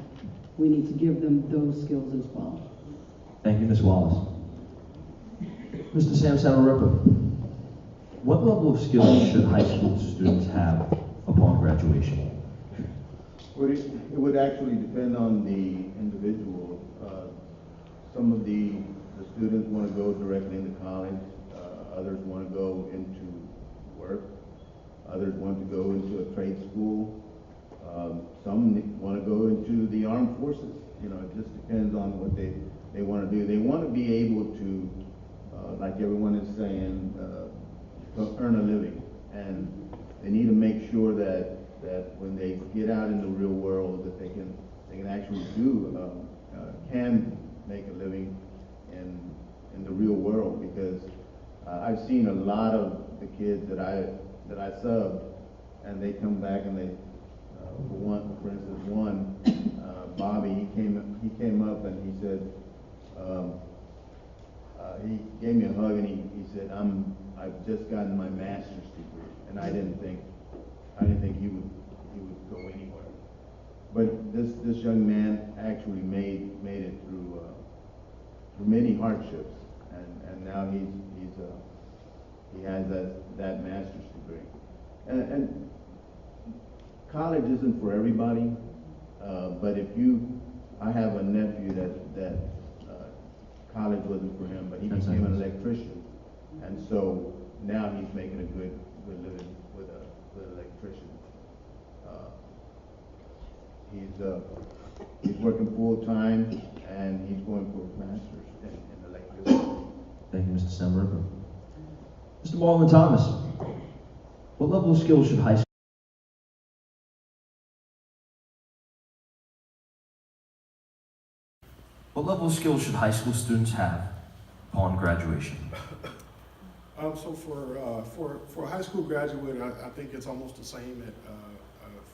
Speaker 8: We need to give them those skills as well.
Speaker 1: Thank you, Ms. Wallace. Mr. Sam Samarippa, what level of skills should high school students have upon graduation?
Speaker 2: Well, it would actually depend on the individual. Some of the students want to go directly into college. Others want to go into work. Others want to go into a trade school. Some want to go into the armed forces. You know, it just depends on what they want to do. They want to be able to, like everyone is saying, earn a living, and they need to make sure that when they get out in the real world, that they can actually can make a living in the I've seen a lot of the kids that I subbed, and they come back and they, for instance, Bobby, he came up and he said, he gave me a hug and he said, I've just gotten my master's degree, and I didn't think he would go anywhere. But this young man actually made it through many hardships, and now he has that master's degree. And college isn't for everybody, but I have a nephew that college wasn't for him, but he became an electrician, and so now he's making a good living with an electrician. He's working full time, and he's going for a master's in electricity.
Speaker 1: Thank you, Mr. Samarico. Mr. Marlin Thomas, what level of skills should high school? What level of skills should high school students have upon graduation?
Speaker 3: So for a high school graduate, I think it's almost the same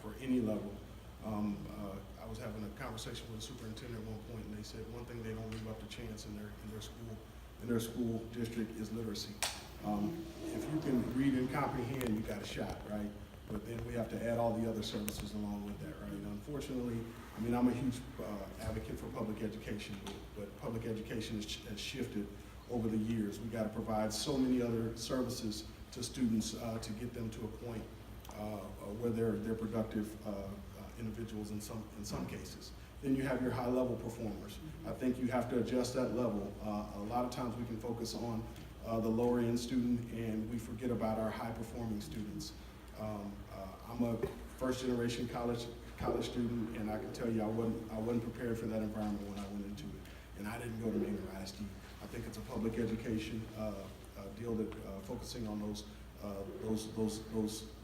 Speaker 3: for any level. I was having a conversation with a superintendent at one point, and they said one thing they don't leave up to chance in their school district is literacy. If you can read and comprehend, you got a shot, right? But then we have to add all the other services along with that, right? Unfortunately, I mean, I'm a huge advocate for public education, but public education has shifted over the years. We got to provide so many other services to students to get them to a point where they're productive individuals in some cases. Then you have your high level performers. I think you have to adjust that level. A lot of times we can focus on the lower end student and we forget about our high performing students. I'm a first generation college student, and I can tell you I wasn't prepared for that environment when I went into it. And I didn't go to Manor ISD. I think it's a public education deal that focusing on those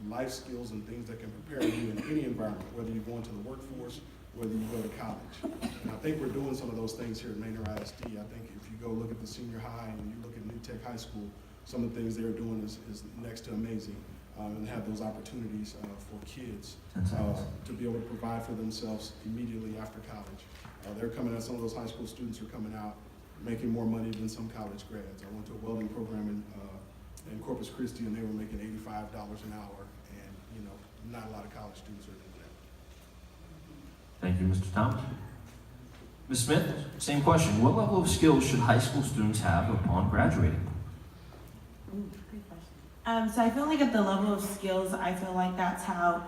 Speaker 3: life skills and things that can prepare you in any environment, whether you go into the workforce, whether you go to college. And I think we're doing some of those things here at Manor ISD. I think if you go look at the senior high and you look at New Tech High School, some of the things they're doing is next to amazing. And have those opportunities for kids to be able to provide for themselves immediately after college. They're coming out, some of those high school students are coming out making more money than some college grads. I went to a welding program in Corpus Christi, and they were making $85 an hour, and not a lot of college students are doing that.
Speaker 1: Thank you, Mr. Thomas. Ms. Smith, same question. What level of skills should high school students have upon graduating?
Speaker 4: So I feel like at the level of skills, I feel like that's how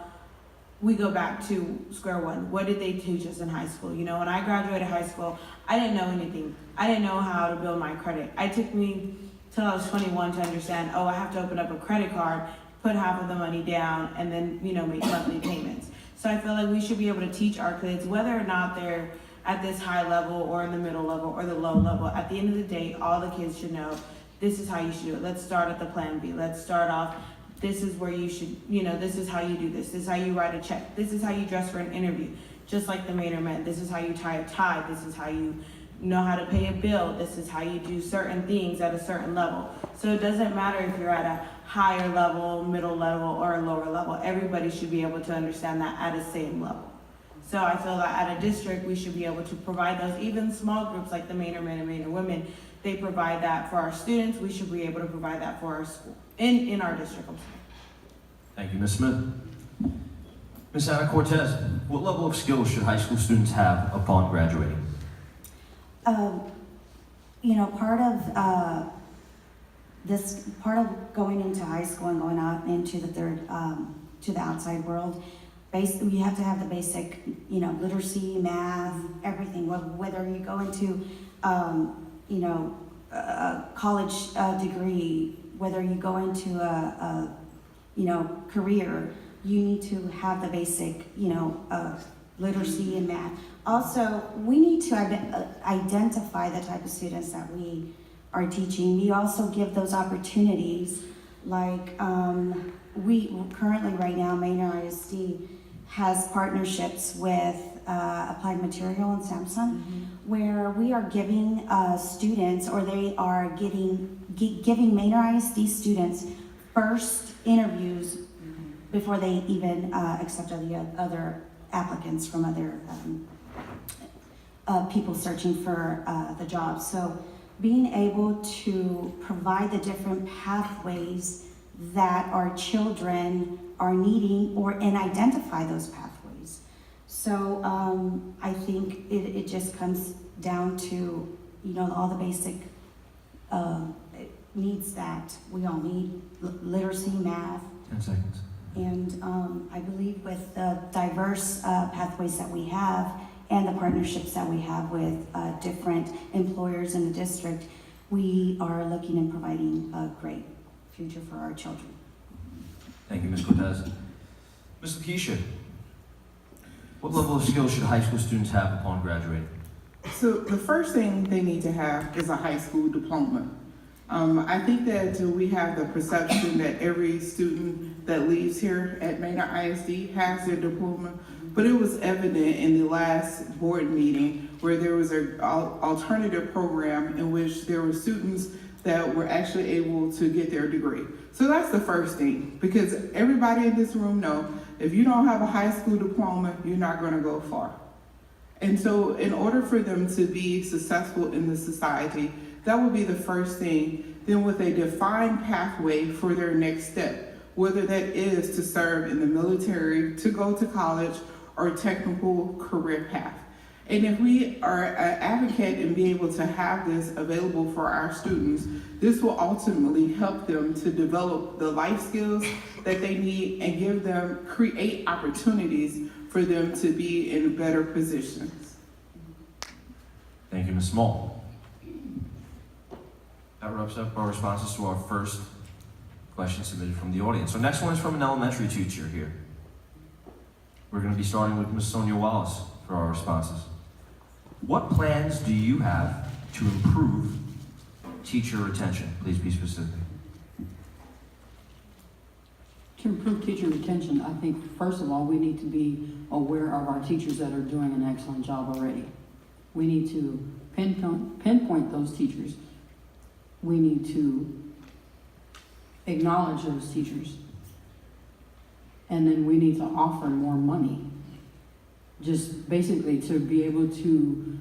Speaker 4: we go back to square one. What did they teach us in high school? When I graduated high school, I didn't know anything. I didn't know how to build my credit. It took me till I was 21 to understand, I have to open up a credit card, put half of the money down, and then, make monthly payments. So I feel like we should be able to teach our kids, whether or not they're at this high level or in the middle level or the low level. At the end of the day, all the kids should know, this is how you should do it. Let's start at the plan B. Let's start off, this is where you should, this is how you do this. This is how you write a check. This is how you dress for an interview. Just like the Manor men. This is how you tie a tie. This is how you know how to pay a bill. This is how you do certain things at a certain level. So it doesn't matter if you're at a higher level, middle level, or a lower level. Everybody should be able to understand that at the same level. So I feel that at a district, we should be able to provide those, even small groups like the Manor men and Manor women. They provide that for our students. We should be able to provide that for our school, in our district. I'm sorry.
Speaker 1: Thank you, Ms. Smith. Ms. Anna Cortez, what level of skills should high school students have upon graduating?
Speaker 5: Part of going into high school and going out into to the outside world, basically you have to have the basic, literacy, math, everything. Whether you go into a college degree, whether you go into a career, you need to have the basic, literacy and math. Also, we need to identify the type of students that we are teaching. We also give those opportunities, like we currently right now, Manor ISD has partnerships with Applied Material and Samsung. where we are giving students, or they are giving Manor ISD students first interviews before they even accept other applicants from other people searching for the job. So being able to provide the different pathways that our children are needing, and identify those pathways. So I think it just comes down to, all the basic needs that we all need: literacy, math.
Speaker 1: 10 seconds.
Speaker 5: And I believe with the diverse pathways that we have and the partnerships that we have with different employers in the district, we are looking and providing a great future for our children.
Speaker 1: Thank you, Ms. Cortez. Ms. Lakeisha, what level of skills should high school students have upon graduating?
Speaker 6: So the first thing they need to have is a high school diploma. I think that we have the perception that every student that leaves here at Manor ISD has their diploma, but it was evident in the last board meeting where there was an alternative program in which there were students that were actually able to get their degree. So that's the first thing, because everybody in this room know if you don't have a high school diploma, you're not going to go far. And so in order for them to be successful in the society, that would be the first thing. Then with a defined pathway for their next step, whether that is to serve in the military, to go to college, or technical career path. And if we are an advocate and be able to have this available for our students, this will ultimately help them to develop the life skills that they need and create opportunities for them to be in better positions.
Speaker 1: Thank you, Ms. Small. That wraps up our responses to our first question submitted from the audience. Our next one is from an elementary teacher here. We're going to be starting with Ms. Sonia Wallace for our responses. What plans do you have to improve teacher retention? Please be specific.
Speaker 8: To improve teacher retention, I think, first of all, we need to be aware of our teachers that are doing an excellent job already. We need to pinpoint those teachers. We need to acknowledge those teachers. And then we need to offer more money. Just basically to be able to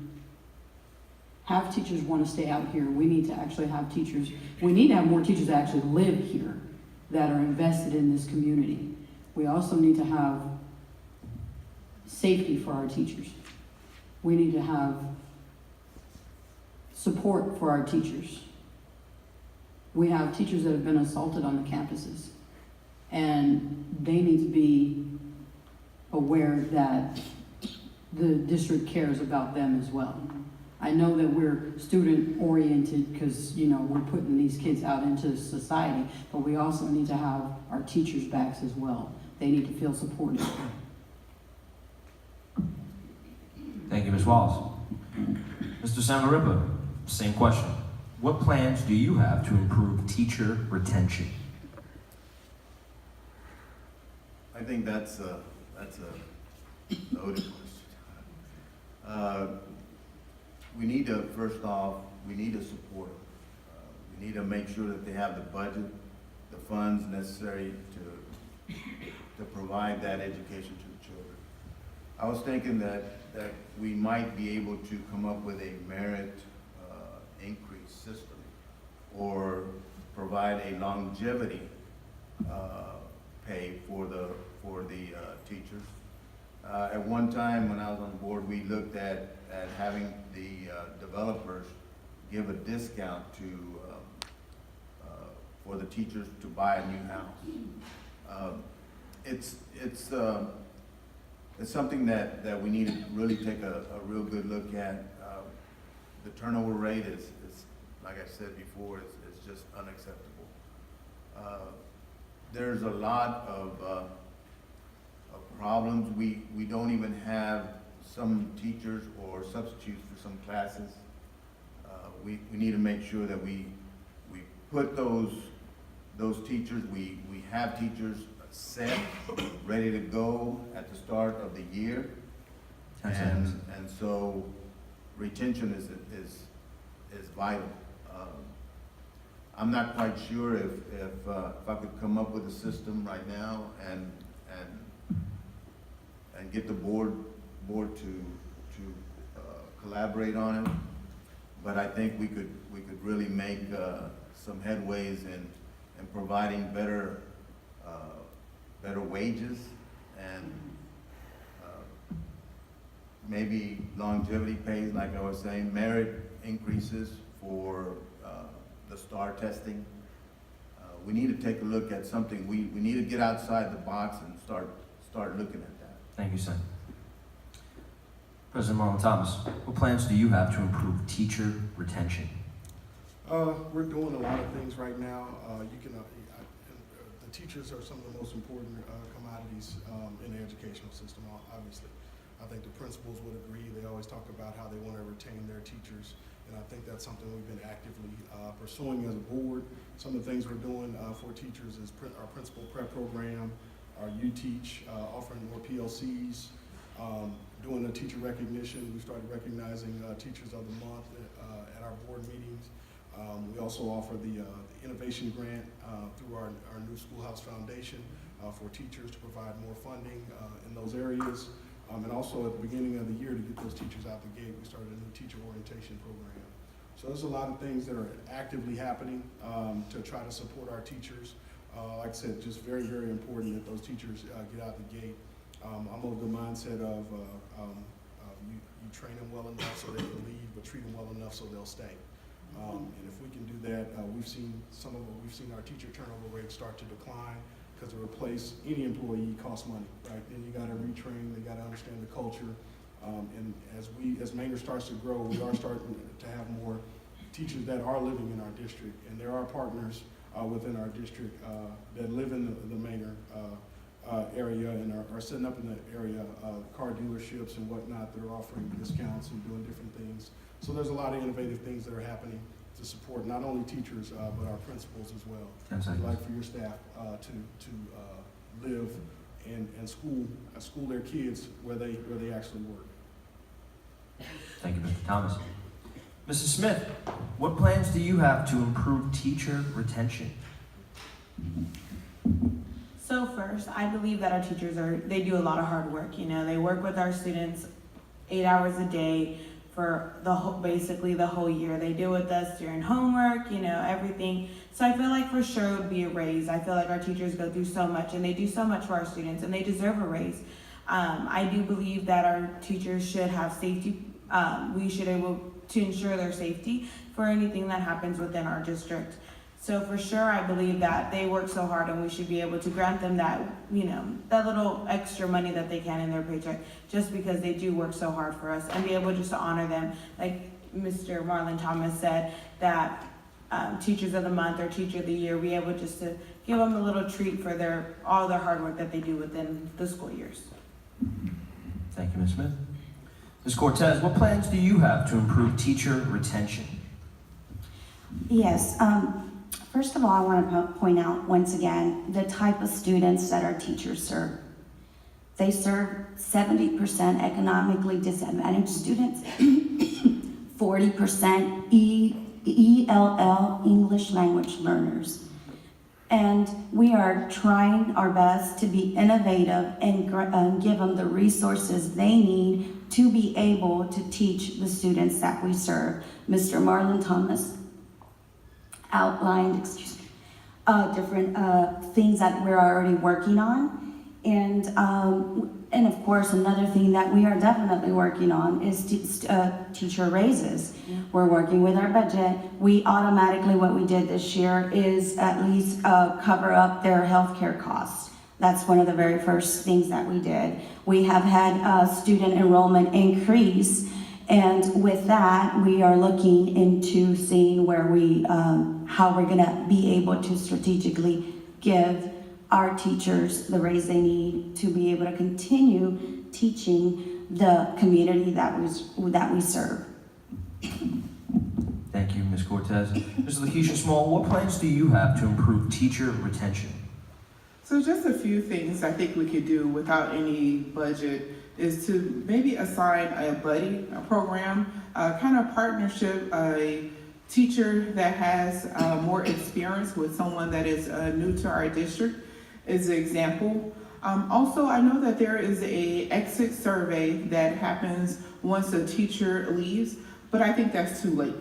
Speaker 8: have teachers want to stay out here. We need to actually have teachers. We need to have more teachers that actually live here, that are invested in this community. We also need to have safety for our teachers. We need to have support for our teachers. We have teachers that have been assaulted on the campuses, and they need to be aware that the district cares about them as well. I know that we're student-oriented because, we're putting these kids out into society, but we also need to have our teachers' backs as well. They need to feel supported.
Speaker 1: Thank you, Ms. Wallace. Mr. Sangarippa, same question. What plans do you have to improve teacher retention?
Speaker 2: I think that's a loaded question. We need to, first off, we need to support them. We need to make sure that they have the budget, the funds necessary to provide that education to the children. I was thinking that we might be able to come up with a merit increase system, or provide a longevity pay for the teachers. At one time when I was on the board, we looked at having the developers give a discount for the teachers to buy a new house. It's something that we need to really take a real good look at. The turnover rate is like I said before, it's just unacceptable. There's a lot of problems. We don't even have some teachers or substitutes for some classes. We need to make sure that we put those teachers, we have teachers set, ready to go at the start of the year. And so retention is vital. I'm not quite sure if I could come up with a system right now and get the board to collaborate on it. But I think we could really make some headways in providing better wages and maybe longevity pays, like I was saying, merit increases for the STAR testing. We need to take a look at something. We need to get outside the box and start looking at that.
Speaker 9: Thank you, Sen. President Marlin Thomas, what plans do you have to improve teacher retention?
Speaker 3: We're doing a lot of things right now. The teachers are some of the most important commodities in the educational system, obviously. I think the principals would agree. They always talk about how they want to retain their teachers, and I think that's something we've been actively pursuing as a board. Some of the things we're doing for teachers is our principal prep program, our U-Teach, offering more PLCs, doing the teacher recognition. We started recognizing Teachers of the Month at our board meetings. We also offer the innovation grant through our new Schoolhouse Foundation for teachers to provide more funding in those areas. And also at the beginning of the year, to get those teachers out the gate, we started a new teacher orientation program. So there's a lot of things that are actively happening to try to support our teachers. Like I said, just very, very important that those teachers get out the gate. I'm of the mindset of you train them well enough so they can leave, but treat them well enough so they'll stay. And if we can do that, we've seen our teacher turnover rate start to decline, because to replace any employee costs money, right? Then you got to retrain, they got to understand the culture. And as Manor starts to grow, we are starting to have more teachers that are living in our district, and there are partners within our district that live in the Manor area and are setting up in the area, car dealerships and whatnot that are offering discounts and doing different things. So there's a lot of innovative things that are happening to support not only teachers but our principals as well. We'd like for your staff to live and school their kids where they actually work.
Speaker 9: Thank you, Mr. Thomas. Mrs. Smith, what plans do you have to improve teacher retention?
Speaker 4: So first, I believe that our teachers they do a lot of hard work. They work with our students 8 hours a day for basically the whole year. They deal with us during homework, everything. So I feel like for sure it would be a raise. I feel like our teachers go through so much and they do so much for our students and they deserve a raise. I do believe that our teachers should have safety. We should be able to ensure their safety for anything that happens within our district. So for sure, I believe that they work so hard and we should be able to grant them that, that little extra money that they can in their paycheck, just because they do work so hard for us, and be able just to honor them. Like Mr. Marlin Thomas said, that Teachers of the Month or Teacher of the Year, be able just to give them a little treat for all their hard work that they do within the school years.
Speaker 9: Thank you, Ms. Smith. Ms. Cortez, what plans do you have to improve teacher retention?
Speaker 5: Yes. First of all, I want to point out once again the type of students that our teachers serve. They serve 70% economically disadvantaged students, 40% ELL, English language learners. And we are trying our best to be innovative and give them the resources they need to be able to teach the students that we serve. Mr. Marlin Thomas outlined, different things that we're already working on. And of course, another thing that we are definitely working on is teacher raises. Yeah. We're working with our budget. We automatically, what we did this year is at least cover up their healthcare costs. That's one of the very first things that we did. We have had student enrollment increase, and with that, we are looking into seeing where how we're gonna be able to strategically give our teachers the raise they need to be able to continue teaching the community that we serve.
Speaker 9: Thank you, Ms. Cortez. Ms. Lakeisha Small, what plans do you have to improve teacher retention?
Speaker 6: So just a few things I think we could do without any budget is to maybe assign a buddy program, kind of partnership, a teacher that has more experience with someone that is new to our district is an example. Also, I know that there is a exit survey that happens once a teacher leaves, but I think that's too late.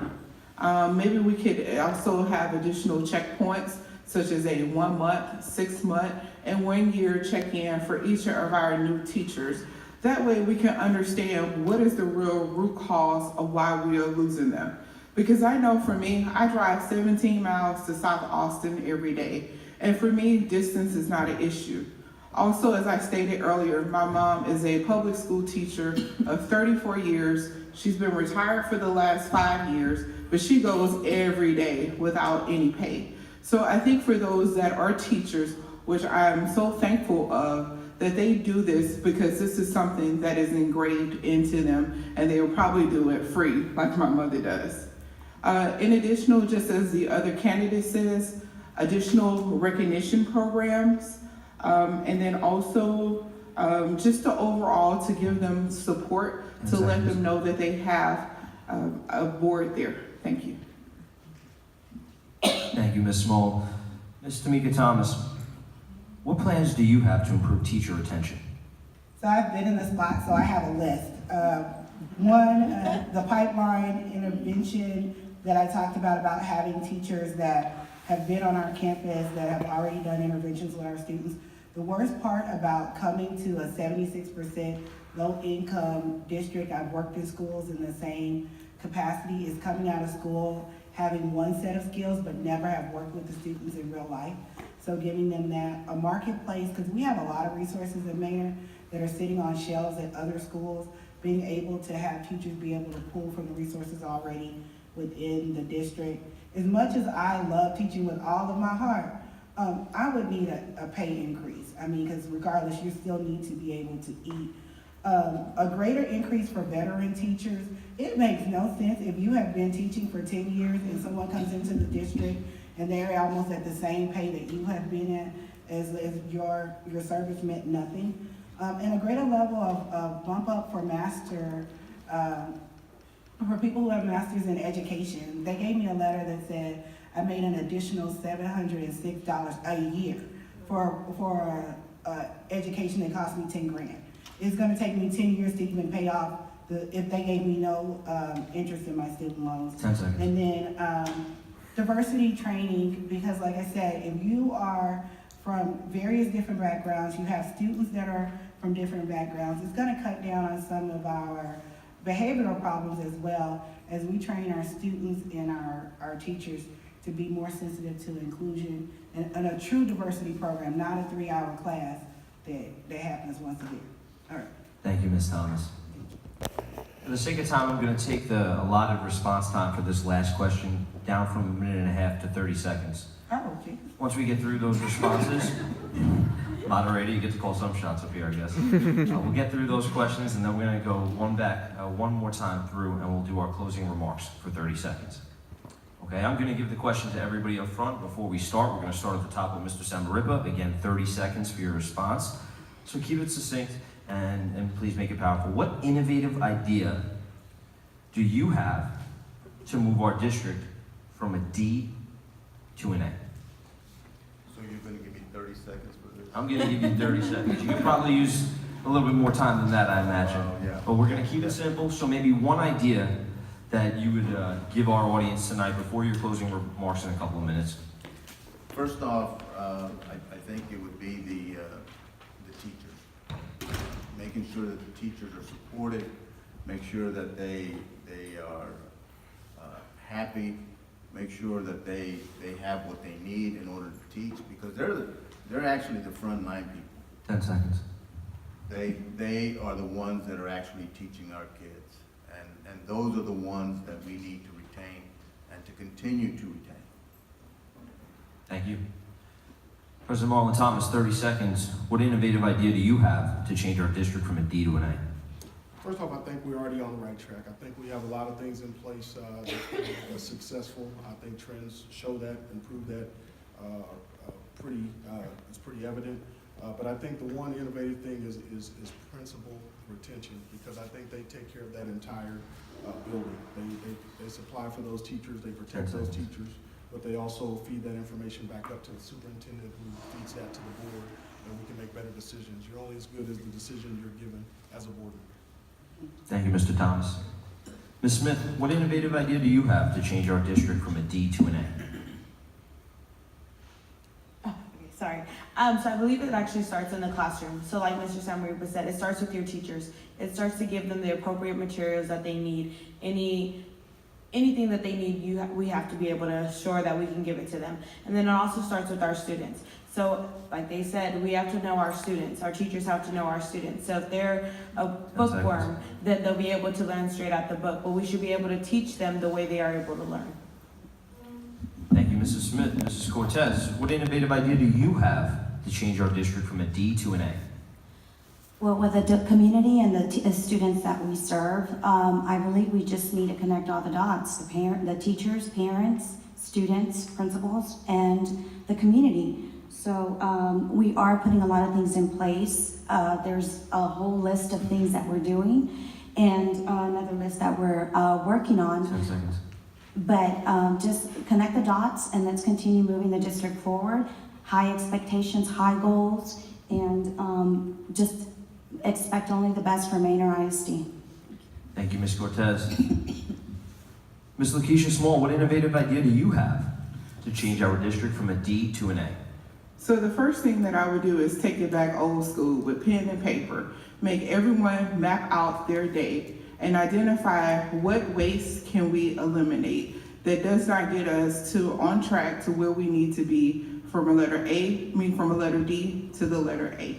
Speaker 6: Maybe we could also have additional checkpoints, such as a 1 month, 6 month, and 1 year check-in for each of our new teachers. That way we can understand what is the real root cause of why we are losing them. Because I know for me, I drive 17 miles to South Austin every day. And for me, distance is not an issue. Also, as I stated earlier, my mom is a public school teacher of 34 years. She's been retired for the last 5 years, but she goes every day without any pay. So I think for those that are teachers, which I'm so thankful of, that they do this because this is something that is engraved into them, and they will probably do it free, like my mother does. In addition, just as the other candidate says, additional recognition programs, and then also just to overall to give them support, to let them know that they have a board there. Thank you.
Speaker 9: Thank you, Ms. Small. Ms. Tameika Thomas, what plans do you have to improve teacher retention?
Speaker 7: So I've been in the spot, so I have a list. One, the pipeline intervention that I talked about having teachers that have been on our campus, that have already done interventions with our students. The worst part about coming to a 76% low-income district, I've worked in schools in the same capacity, is coming out of school, having one set of skills, but never have worked with the students in real life. So giving them that, a marketplace, because we have a lot of resources in Manor that are sitting on shelves at other schools, being able to have teachers be able to pull from the resources already within the district. As much as I love teaching with all of my heart, I would need a pay increase. I mean, because regardless, you still need to be able to eat. A greater increase for veteran teachers. It makes no sense if you have been teaching for 10 years and someone comes into the district and they're almost at the same pay that you have been at as your service meant nothing. And a greater level of bump up for master, for people who have masters in education. They gave me a letter that said I made an additional $706 a year for education that cost me 10 grand. It's gonna take me 10 years to even pay off if they gave me no interest in my student loans.
Speaker 9: 10 seconds.
Speaker 7: And then diversity training, because like I said, if you are from various different backgrounds, you have students that are from different backgrounds, it's gonna cut down on some of our behavioral problems as well as we train our students and our teachers to be more sensitive to inclusion and a true diversity program, not a 3-hour class that happens once a year. All right.
Speaker 9: Thank you, Ms. Thomas. For the sake of time, I'm going to take the allotted response time for this last question down from 1.5 minutes to 30 seconds.
Speaker 7: Oh, okay.
Speaker 9: Once we get through those responses, moderator, you get to call some shots up here, I guess. We'll get through those questions, and then we're going to go one more time through, and we'll do our closing remarks for 30 seconds. Okay, I'm going to give the question to everybody up front. Before we start, we're going to start at the top with Mr. Samaripa. Again, 30 seconds for your response. So keep it succinct, and please make it powerful. What innovative idea do you have to move our district from a D to an A?
Speaker 2: So you're going to give me 30 seconds for this?
Speaker 9: I'm going to give you 30 seconds. You could probably use a little bit more time than that, I imagine.
Speaker 2: Yeah.
Speaker 9: But we're going to keep it simple, so maybe one idea that you would give our audience tonight before your closing remarks in a couple of minutes.
Speaker 2: First off, I think it would be the teachers. Making sure that the teachers are supported, make sure that they are happy, make sure that they have what they need in order to teach, because they're actually the frontline people.
Speaker 9: 10 seconds.
Speaker 2: They are the ones that are actually teaching our kids. And those are the ones that we need to retain and to continue to retain.
Speaker 9: Thank you. President Marlin Thomas, 30 seconds. What innovative idea do you have to change our district from a D to an A?
Speaker 3: First off, I think we're already on the right track. I think we have a lot of things in place that's successful. I think trends show that and prove that. It's pretty evident. But I think the one innovative thing is principal retention, because I think they take care of that entire building. They supply for those teachers, they protect those teachers, but they also feed that information back up to the superintendent, who feeds that to the board, and we can make better decisions. You're only as good as the decision you're given as a board member.
Speaker 9: Thank you, Mr. Thomas. Ms. Smith, what innovative idea do you have to change our district from a D to an A?
Speaker 4: Sorry. So I believe it actually starts in the classroom. So like Mr. Samariba said, it starts with your teachers. It starts to give them the appropriate materials that they need. Anything that they need, we have to be able to assure that we can give it to them. And then it also starts with our students. So like they said, we have to know our students. Our teachers have to know our students. So if they're a bookworm, then they'll be able to learn straight out the book. But we should be able to teach them the way they are able to learn.
Speaker 9: Thank you, Mrs. Smith. Mrs. Cortez, what innovative idea do you have to change our district from a D to an A?
Speaker 5: Well, with the community and the students that we serve, I believe we just need to connect all the dots: the teachers, parents, students, principals, and the community. So we are putting a lot of things in place. There's a whole list of things that we're doing, and another list that we're working on.
Speaker 9: 10 seconds.
Speaker 5: But just connect the dots, and let's continue moving the district forward. High expectations, high goals, and just expect only the best for Manor ISD.
Speaker 9: Thank you, Ms. Cortez. Ms. Lakeisha Small, what innovative idea do you have to change our district from a D to an A?
Speaker 6: So the first thing that I would do is take it back old school with pen and paper. Make everyone map out their day and identify what waste can we eliminate that does not get us on track to where we need to be from a letter D to the letter A.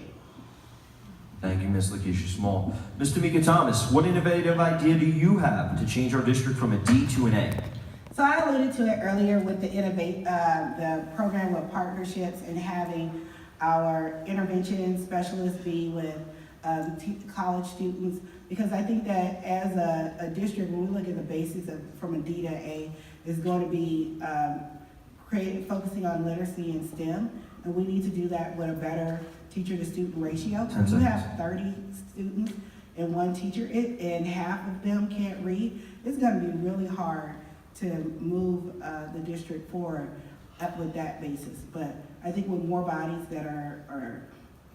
Speaker 9: Thank you, Ms. Lakeisha Small. Ms. Tameika Thomas, what innovative idea do you have to change our district from a D to an A?
Speaker 7: So I alluded to it earlier with the program with partnerships and having our intervention specialists be with college students, because I think that as a district, when we look at the basics from a D to A, is going to be focusing on literacy and STEM, and we need to do that with a better teacher-to-student ratio. If you have 30 students and one teacher, and half of them can't read, it's going to be really hard to move the district forward up with that basis. But I think with more bodies that are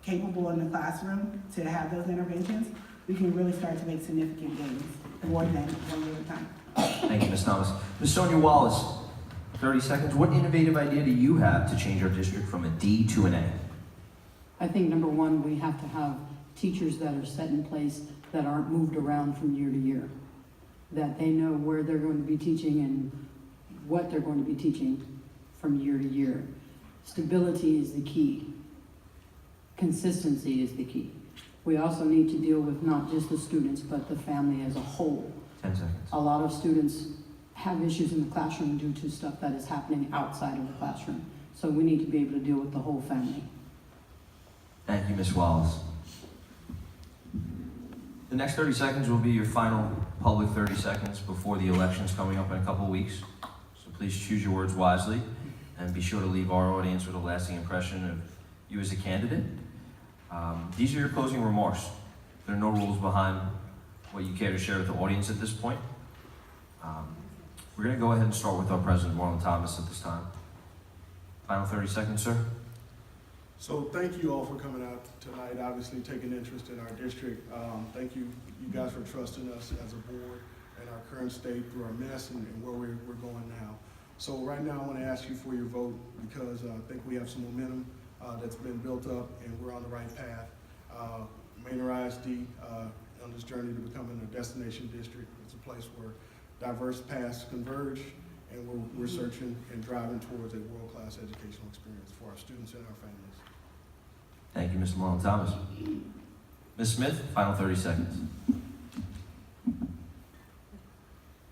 Speaker 7: capable in the classroom to have those interventions, we can really start to make significant gains more than one year at a time.
Speaker 9: Thank you, Ms. Thomas. Ms. Sonia Wallace, 30 seconds. What innovative idea do you have to change our district from a D to an A?
Speaker 8: I think number one, we have to have teachers that are set in place that aren't moved around from year to year, that they know where they're going to be teaching and what they're going to be teaching from year to year. Stability is the key. Consistency is the key. We also need to deal with not just the students, but the family as a whole.
Speaker 9: 10 seconds.
Speaker 8: A lot of students have issues in the classroom due to stuff that is happening outside of the classroom. So we need to be able to deal with the whole family.
Speaker 9: Thank you, Ms. Wallace. The next 30 seconds will be your final public 30 seconds before the elections coming up in a couple of weeks. So please choose your words wisely and be sure to leave our audience with a lasting impression of you as a candidate. These are your closing remarks. There are no rules behind what you care to share with the audience at this point. We're going to go ahead and start with our President, Marlin Thomas, at this time. Final 30 seconds, sir.
Speaker 3: So thank you all for coming out tonight, obviously taking interest in our district. Thank you guys for trusting us as a board and our current state through our mess and where we're going now. So right now I want to ask you for your vote, because I think we have some momentum that's been built up and we're on the right path. Manor ISD on this journey to becoming a destination district. It's a place where diverse paths converge, and we're searching and driving towards a world-class educational experience for our students and our families.
Speaker 9: Thank you, Mr. Marlin Thomas. Ms. Smith, final 30 seconds.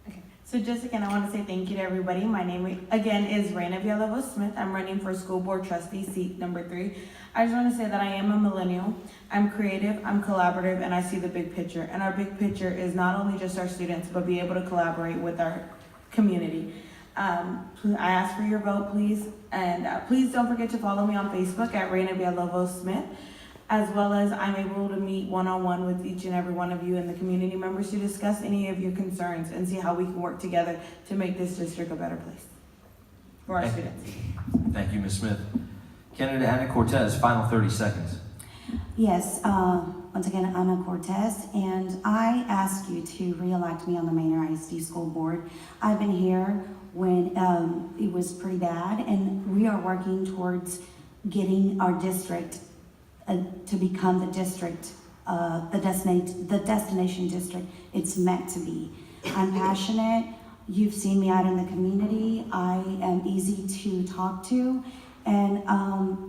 Speaker 4: Okay. So just again, I want to say thank you to everybody. My name again is Reyna Villalovos-Smith. I'm running for school board trustee seat number 3. I just want to say that I am a millennial. I'm creative, I'm collaborative, and I see the big picture. And our big picture is not only just our students, but be able to collaborate with our community. I ask for your vote, please. And please don't forget to follow me on Facebook at Reyna Villalovos-Smith, as well as I'm able to meet one-on-one with each and every one of you and the community members to discuss any of your concerns and see how we can work together to make this district a better place for our students.
Speaker 9: Thank you, Ms. Smith. Candidate Anna Cortez, final 30 seconds.
Speaker 5: Yes, once again, Ana Cortez, and I ask you to re-elect me on the Manor ISD School Board. I've been here when it was pretty bad, and we are working towards getting our district to become the district, the destination district it's meant to be. I'm passionate. You've seen me out in the community. I am easy to talk to, and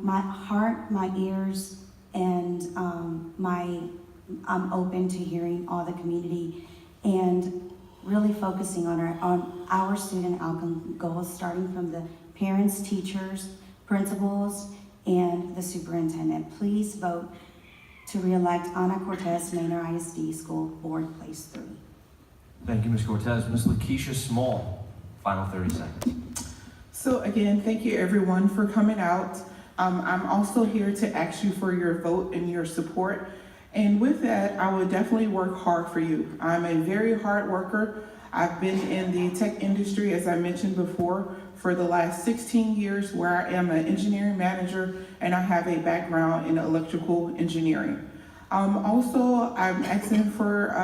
Speaker 5: my heart, my ears, and I'm open to hearing all the community and really focusing on our student outcome goals, starting from the parents, teachers, principals, and the superintendent. Please vote to re-elect Ana Cortez, Manor ISD School Board, Place 3.
Speaker 9: Thank you, Ms. Cortez. Ms. Lakeisha Small, final 30 seconds.
Speaker 6: So again, thank you everyone for coming out. I'm also here to ask you for your vote and your support. And with that, I will definitely work hard for you. I'm a very hard worker. I've been in the tech industry, as I mentioned before, for the last 16 years, where I am an engineering manager and I have a background in electrical engineering. Also, I'm asking for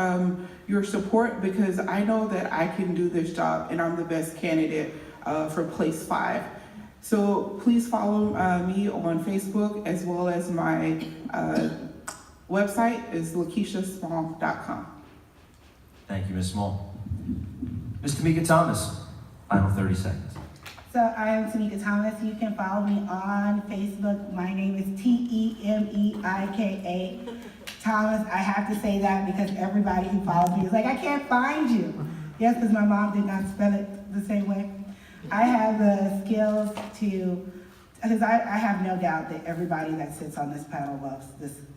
Speaker 6: your support because I know that I can do this job and I'm the best candidate for Place 5. So please follow me on Facebook, as well as my website is lakeishasmall.com.
Speaker 9: Thank you, Ms. Small. Ms. Tameika Thomas, final 30 seconds.
Speaker 7: So I am Tameika Thomas. You can follow me on Facebook. My name is Temeika Thomas. I have to say that because everybody who follows me is like, I can't find you. Yes, because my mom did not spell it the same way. I have the skills because I have no doubt that everybody that sits on this panel loves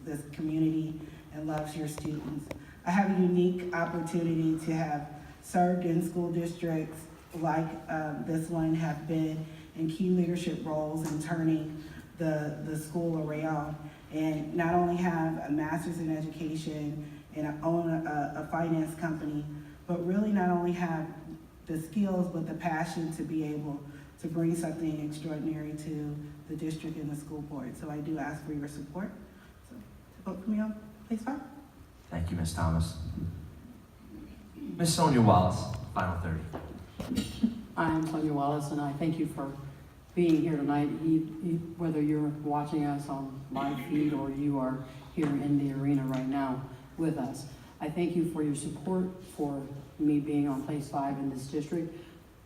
Speaker 7: this community and loves your students. I have a unique opportunity to have served in school districts like this one, have been in key leadership roles in turning the school around, and not only have a master's in education and own a finance company, but really not only have the skills but the passion to be able to bring something extraordinary to the district and the school board. So I do ask for your support. So vote for me on Place 5.
Speaker 9: Thank you, Ms. Thomas. Ms. Sonia Wallace, final 30.
Speaker 8: I am Sonia Wallace, and I thank you for being here tonight, whether you're watching us on live feed or you are here in the arena right now with us. I thank you for your support for me being on Place 5 in this district.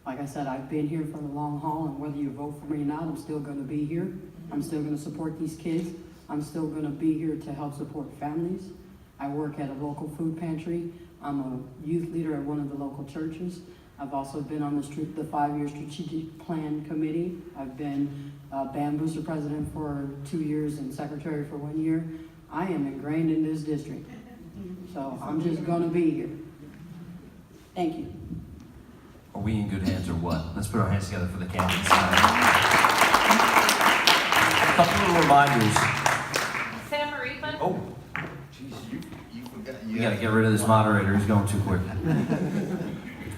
Speaker 8: Like I said, I've been here for the long haul, and whether you vote for me or not, I'm still going to be here. I'm still going to support these kids. I'm still going to be here to help support families. I work at a local food pantry. I'm a youth leader at one of the local churches. I've also been on the 5-year strategic plan committee. I've been band booster president for 2 years and secretary for 1 year. I am ingrained in this district, so I'm just going to be here. Thank you.
Speaker 9: Are we in good hands or what? Let's put our hands together for the candidates. A couple of reminders.
Speaker 10: Sam Marifa?
Speaker 9: Oh,
Speaker 2: Jeez, you forgot.
Speaker 9: we got to get rid of this moderator. He's going too quick.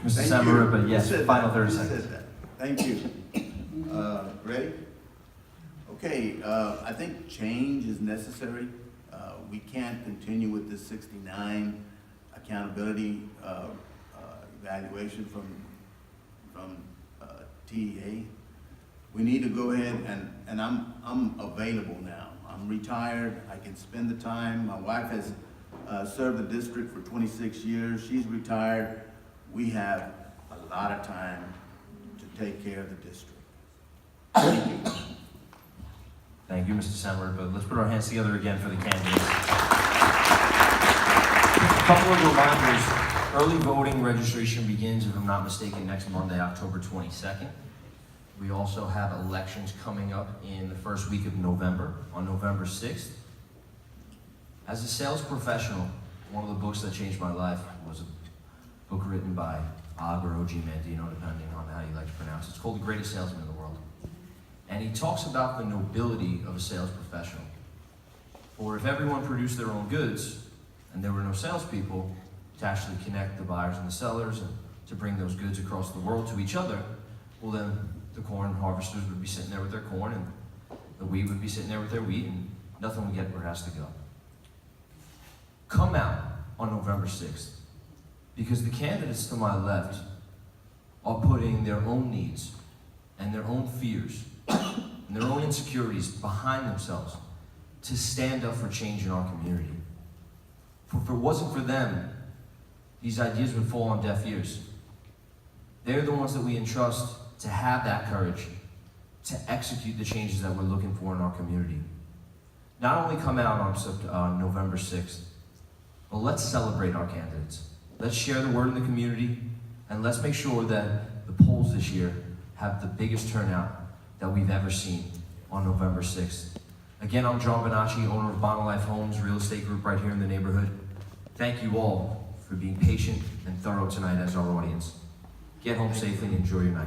Speaker 9: Mr. Samaripa, yes, final 30 seconds.
Speaker 2: Thank you. Ready? Okay, I think change is necessary. We can't continue with this 69 accountability evaluation from TEA. We need to go ahead and I'm available now. I'm retired. I can spend the time. My wife has served the district for 26 years. She's retired. We have a lot of time to take care of the district. Thank you.
Speaker 9: Thank you, Mr. Samaripa. Let's put our hands together again for the candidates. A couple of reminders. Early voting registration begins, if I'm not mistaken, next Monday, October 22nd. We also have elections coming up in the first week of November, on November 6th. As a sales professional, one of the books that changed my life was a book written by Og or Og Mandino, depending on how you like to pronounce it. It's called The Greatest Salesman in the World. And he talks about the nobility of a sales professional. For if everyone produced their own goods, and there were no salespeople to actually connect the buyers and the sellers and to bring those goods across the world to each other, well then the corn harvesters would be sitting there with their corn and the wheat would be sitting there with their wheat and nothing would get where it has to go. Come out on November 6th because the candidates to my left are putting their own needs and their own fears and their own insecurities behind themselves to stand up for change in our community. For if it wasn't for them, these ideas would fall on deaf ears. They're the ones that we entrust to have that courage to execute the changes that we're looking for in our community. Not only come out on November 6th, but let's celebrate our candidates. Let's share the word in the community, and let's make sure that the polls this year have the biggest turnout that we've ever seen on November 6th. Again, I'm John Bonacci, owner of Bonalife Homes, real estate group right here in the neighborhood. Thank you all for being patient and thorough tonight as our audience. Get home safely and enjoy your night.